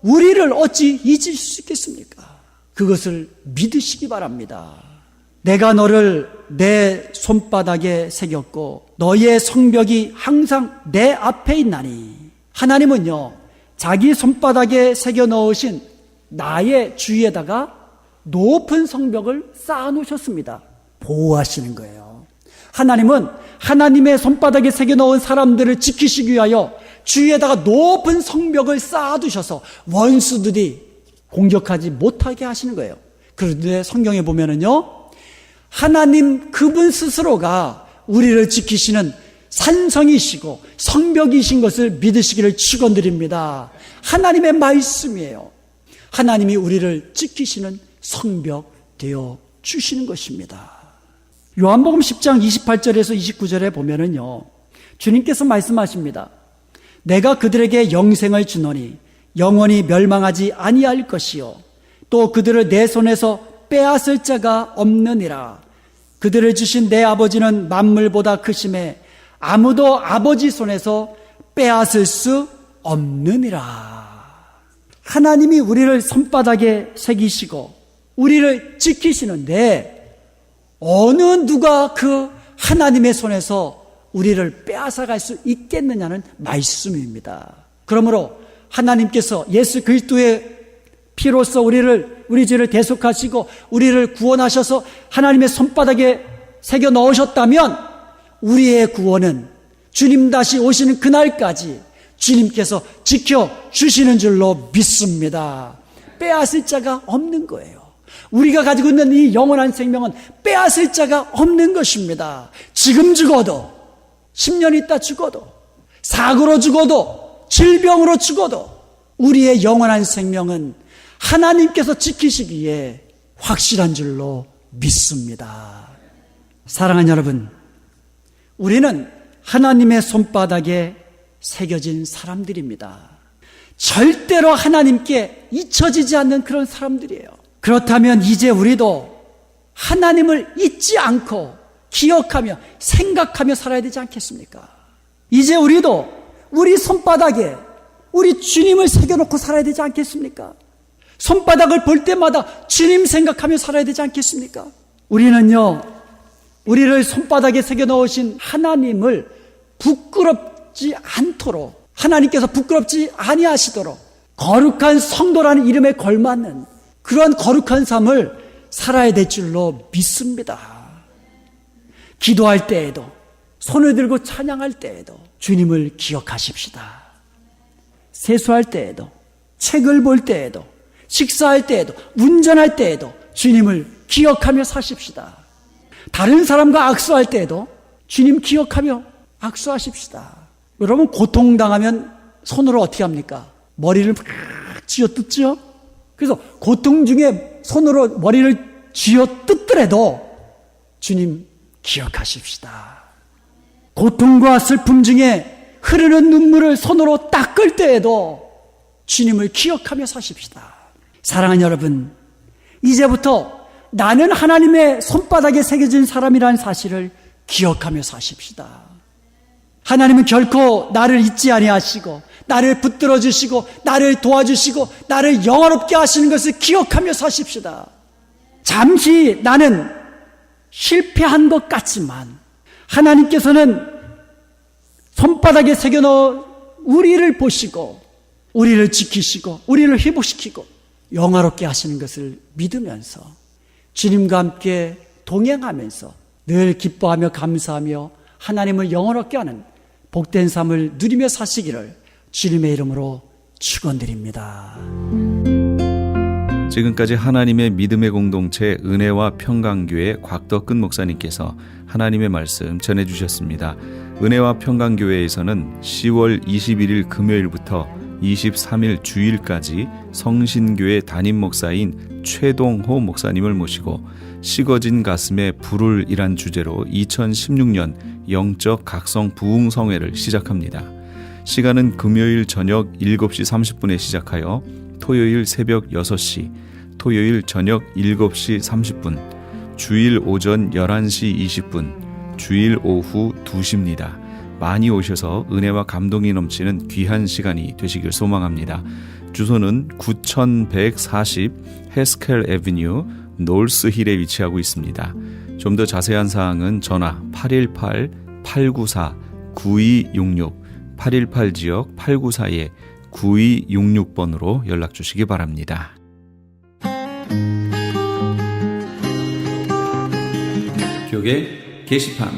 우리를 어찌 잊을 수 있겠습니까? 그것을 믿으시기 바랍니다. 내가 너를 내 손바닥에 새겼고 너의 성벽이 항상 내 앞에 있나니. 하나님은요, 자기 손바닥에 새겨 넣으신 나의 주위에다가 높은 성벽을 쌓아 놓으셨습니다. 보호하시는 거예요. 하나님은 하나님의 손바닥에 새겨 넣은 사람들을 지키시기 위하여 주위에다가 높은 성벽을 쌓아 두셔서 원수들이 공격하지 못하게 하시는 거예요. 그런데 성경에 보면은요, 하나님 그분 스스로가 우리를 지키시는 산성이시고 성벽이신 것을 믿으시기를 축원드립니다. 하나님의 말씀이에요. 하나님이 우리를 지키시는 성벽 되어 주시는 것입니다. 요한복음 10장 28절에서 29절에 보면은요, 주님께서 말씀하십니다. 내가 그들에게 영생을 주노니 영원히 멸망하지 아니할 것이요 또 그들을 내 손에서 빼앗을 자가 없느니라. 그들을 주신 내 아버지는 만물보다 크심에 아무도 아버지 손에서 빼앗을 수 없느니라. 하나님이 우리를 손바닥에 새기시고 우리를 지키시는데 어느 누가 그 하나님의 손에서 우리를 빼앗아갈 수 있겠느냐는 말씀입니다. 그러므로 하나님께서 예수 그리스도의 피로써 우리 죄를 대속하시고 우리를 구원하셔서 하나님의 손바닥에 새겨 넣으셨다면 우리의 구원은 주님 다시 오시는 그날까지 주님께서 지켜주시는 줄로 믿습니다. 빼앗을 자가 없는 거예요. 우리가 가지고 있는 이 영원한 생명은 빼앗을 자가 없는 것입니다. 지금 죽어도 10년 있다 죽어도 사고로 죽어도 질병으로 죽어도 우리의 영원한 생명은 하나님께서 지키시기에 확실한 줄로 믿습니다. 사랑하는 여러분, 우리는 하나님의 손바닥에 새겨진 사람들입니다. 절대로 하나님께 잊혀지지 않는 그런 사람들이에요. 그렇다면 이제 우리도 하나님을 잊지 않고 기억하며 생각하며 살아야 되지 않겠습니까? 이제 우리도 우리 손바닥에 우리 주님을 새겨놓고 살아야 되지 않겠습니까? 손바닥을 볼 때마다 주님 생각하며 살아야 되지 않겠습니까? 우리는요, 우리를 손바닥에 새겨 넣으신 하나님을 부끄럽지 않도록, 하나님께서 부끄럽지 아니하시도록 거룩한 성도라는 이름에 걸맞는 그러한 거룩한 삶을 살아야 될 줄로 믿습니다. 기도할 때에도, 손을 들고 찬양할 때에도 주님을 기억하십시다. 세수할 때에도, 책을 볼 때에도, 식사할 때에도, 운전할 때에도 주님을 기억하며 사십시다. 다른 사람과 악수할 때에도 주님 기억하며 악수하십시다. 여러분, 고통당하면 손으로 어떻게 합니까? 머리를 막 쥐어뜯죠? 그래서 고통 중에 손으로 머리를 쥐어뜯더라도 주님 기억하십시다. 고통과 슬픔 중에 흐르는 눈물을 손으로 닦을 때에도 주님을 기억하며 사십시다. 사랑하는 여러분, 이제부터 나는 하나님의 손바닥에 새겨진 사람이라는 사실을 기억하며 사십시다. 하나님은 결코 나를 잊지 아니하시고 나를 붙들어 주시고 나를 도와주시고 나를 영화롭게 하시는 것을 기억하며 사십시다. 잠시 나는 실패한 것 같지만 하나님께서는 손바닥에 새겨넣어 우리를 보시고 우리를 지키시고 우리를 회복시키고 영화롭게 하시는 것을 믿으면서 주님과 함께 동행하면서 늘 기뻐하며 감사하며 하나님을 영화롭게 하는 복된 삶을 누리며 사시기를 주님의 이름으로 축원드립니다. 지금까지 하나님의 믿음의 공동체 은혜와 평강교회 곽덕근 목사님께서 하나님의 말씀 전해주셨습니다. 은혜와 평강교회에서는 10월 21일 금요일부터 23일 주일까지 성신교회 담임 목사인 최동호 목사님을 모시고 식어진 가슴에 불을 이란 주제로 2016년 영적 각성 부흥성회를 시작합니다. 시간은 금요일 저녁 7시 30분에 시작하여 토요일 새벽 6시, 토요일 저녁 7시 30분, 주일 오전 11시 20분, 주일 오후 2시입니다. 많이 오셔서 은혜와 감동이 넘치는 귀한 시간이 되시길 소망합니다. 주소는 9140 헤스켈 애비뉴 놀스힐에 위치하고 있습니다. 좀 더 자세한 사항은 전화 818-894-9266 818지역 894-9266번으로 연락 주시기 바랍니다. 교계 게시판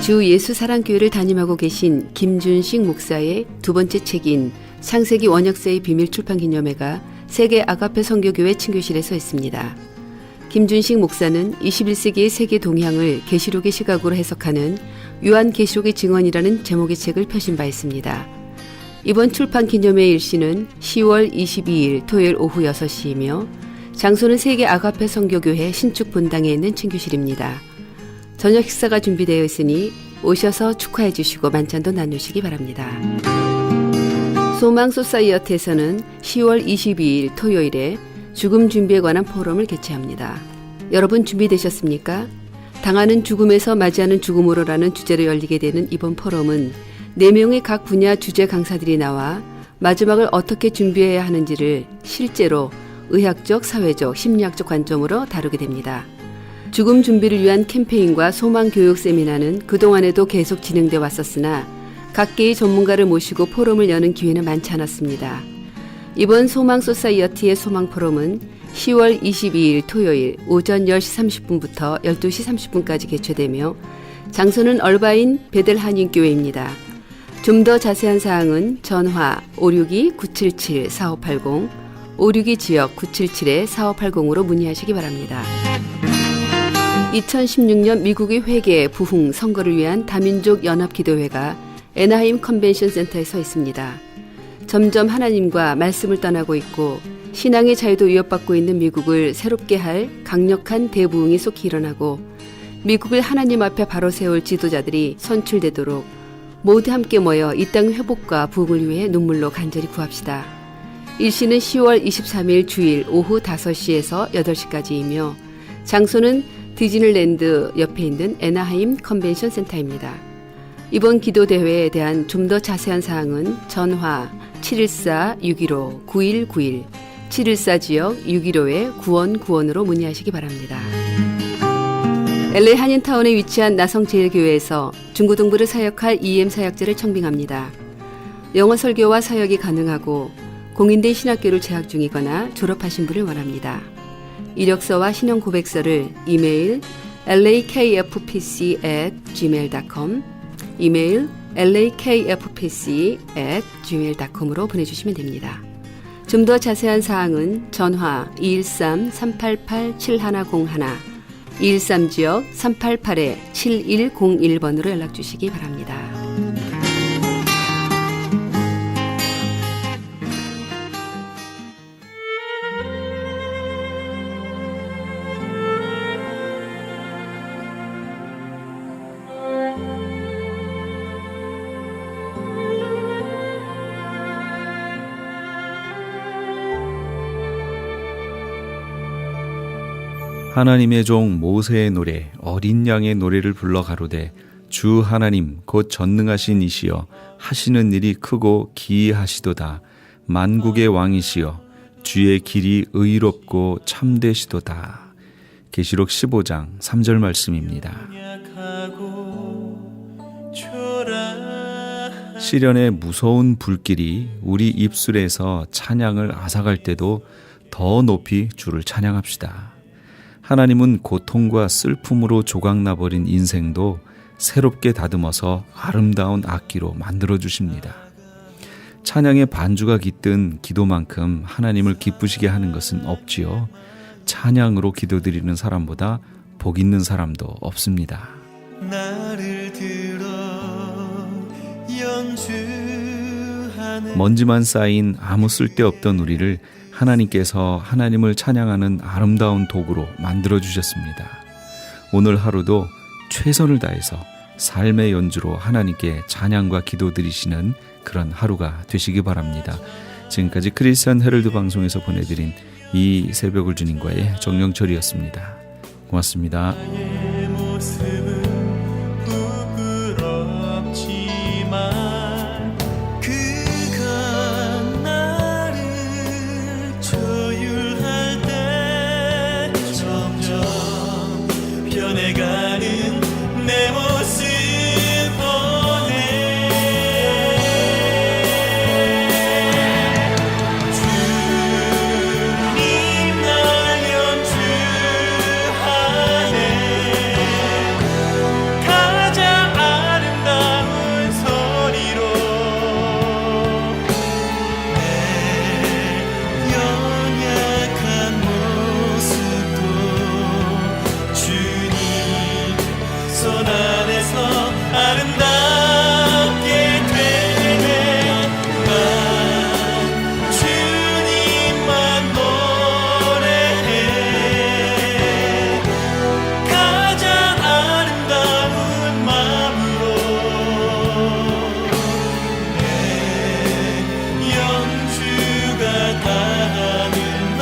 주 예수사랑교회를 담임하고 계신 김준식 목사의 두 번째 책인 창세기 원역사의 비밀 출판기념회가 세계 아가페 선교교회 친교실에서 했습니다. 김준식 목사는 21세기의 세계 동향을 계시록의 시각으로 해석하는 요한계시록의 증언이라는 제목의 책을 펴신 바 있습니다. 이번 출판 기념회 일시는 10월 22일 토요일 오후 6시이며 장소는 세계 아가페 선교교회 신축 본당에 있는 친교실입니다. 저녁 식사가 준비되어 있으니 오셔서 축하해 주시고 만찬도 나누시기 바랍니다. 소망 소사이어티에서는 10월 22일 토요일에 죽음 준비에 관한 포럼을 개최합니다. 여러분 준비되셨습니까? 당하는 죽음에서 맞이하는 죽음으로라는 주제로 열리게 되는 이번 포럼은 4명의 각 분야 주제 강사들이 나와 마지막을 어떻게 준비해야 하는지를 실제로 의학적, 사회적, 심리학적 관점으로 다루게 됩니다. 죽음 준비를 위한 캠페인과 소망 교육 세미나는 그동안에도 계속 진행돼 왔었으나 각계의 전문가를 모시고 포럼을 여는 기회는 많지 않았습니다. 이번 소망 소사이어티의 소망 포럼은 10월 22일 토요일 오전 10시 30분부터 12시 30분까지 개최되며 장소는 얼바인 베델 한인교회입니다. 좀 더 자세한 사항은 전화 562-977-4580, 562지역 977-4580으로 문의하시기 바랍니다. 2016년 미국의 회계, 부흥, 선거를 위한 다민족 연합기도회가 애나하임 컨벤션 센터에 서 있습니다. 점점 하나님과 말씀을 떠나고 있고 신앙의 자유도 위협받고 있는 미국을 새롭게 할 강력한 대부흥이 속히 일어나고 미국을 하나님 앞에 바로 세울 지도자들이 선출되도록 모두 함께 모여 이 땅 회복과 부흥을 위해 눈물로 간절히 구합시다. 일시는 10월 23일 주일 오후 5시에서 8시까지이며 장소는 디즈니랜드 옆에 있는 애나하임 컨벤션 센터입니다. 이번 기도 대회에 대한 좀 더 자세한 사항은 전화 714-615-9191, 714지역 615-9191으로 문의하시기 바랍니다. LA 한인타운에 위치한 나성제일교회에서 중고등부를 사역할 EM 사역자를 청빙합니다. 영어 설교와 사역이 가능하고 공인된 신학교를 재학 중이거나 졸업하신 분을 원합니다. 이력서와 신용 고백서를 이메일 lakfpc@gmail.com, 이메일 lakfpc@gmail.com으로 보내주시면 됩니다. 좀 더 자세한 사항은 전화 213-388-7101, 213지역 388-7101번으로 연락 주시기 바랍니다. 하나님의 종 모세의 노래 어린 양의 노래를 불러 가로되 주 하나님 곧 전능하신 이시여 하시는 일이 크고 기이하시도다. 만국의 왕이시여 주의 길이 의롭고 참되시도다. 계시록 15장 3절 말씀입니다. 시련의 무서운 불길이 우리 입술에서 찬양을 앗아갈 때도 더 높이 주를 찬양합시다. 하나님은 고통과 슬픔으로 조각나버린 인생도 새롭게 다듬어서 아름다운 악기로 만들어 주십니다. 찬양의 반주가 깃든 기도만큼 하나님을 기쁘시게 하는 것은 없지요. 찬양으로 기도드리는 사람보다 복 있는 사람도 없습니다. 나를 들어 연주하는 먼지만 쌓인 아무 쓸데없던 우리를 하나님께서 하나님을 찬양하는 아름다운 도구로 만들어 주셨습니다. 오늘 하루도 최선을 다해서 삶의 연주로 하나님께 찬양과 기도 드리시는 그런 하루가 되시기 바랍니다. 지금까지 크리스천 헤럴드 방송에서 보내드린 이 새벽을 주님과의 정영철이었습니다. 고맙습니다. 변해가는 내 모습 보네. 주님 날 연주하네. 가장 아름다운 소리로 내 연약한 모습도 손 안에서 아름답게 되네. 난 주님만 노래해. 가장 아름다운 마음으로 내 연주가 닿는 날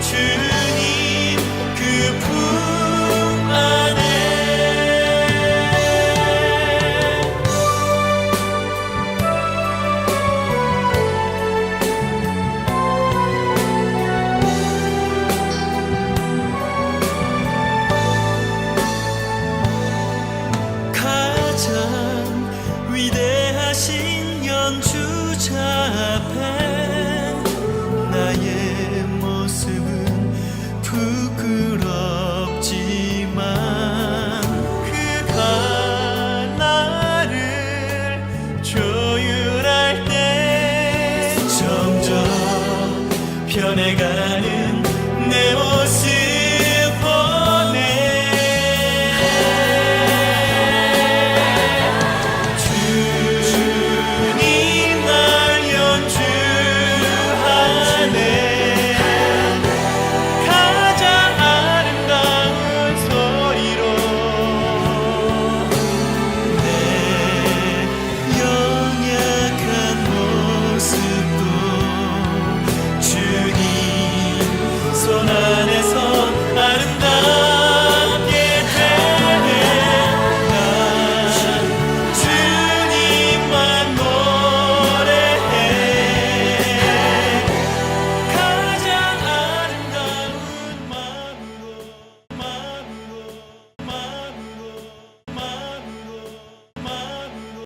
주님 그 품 안에 가장 위대하신 연주자 앞에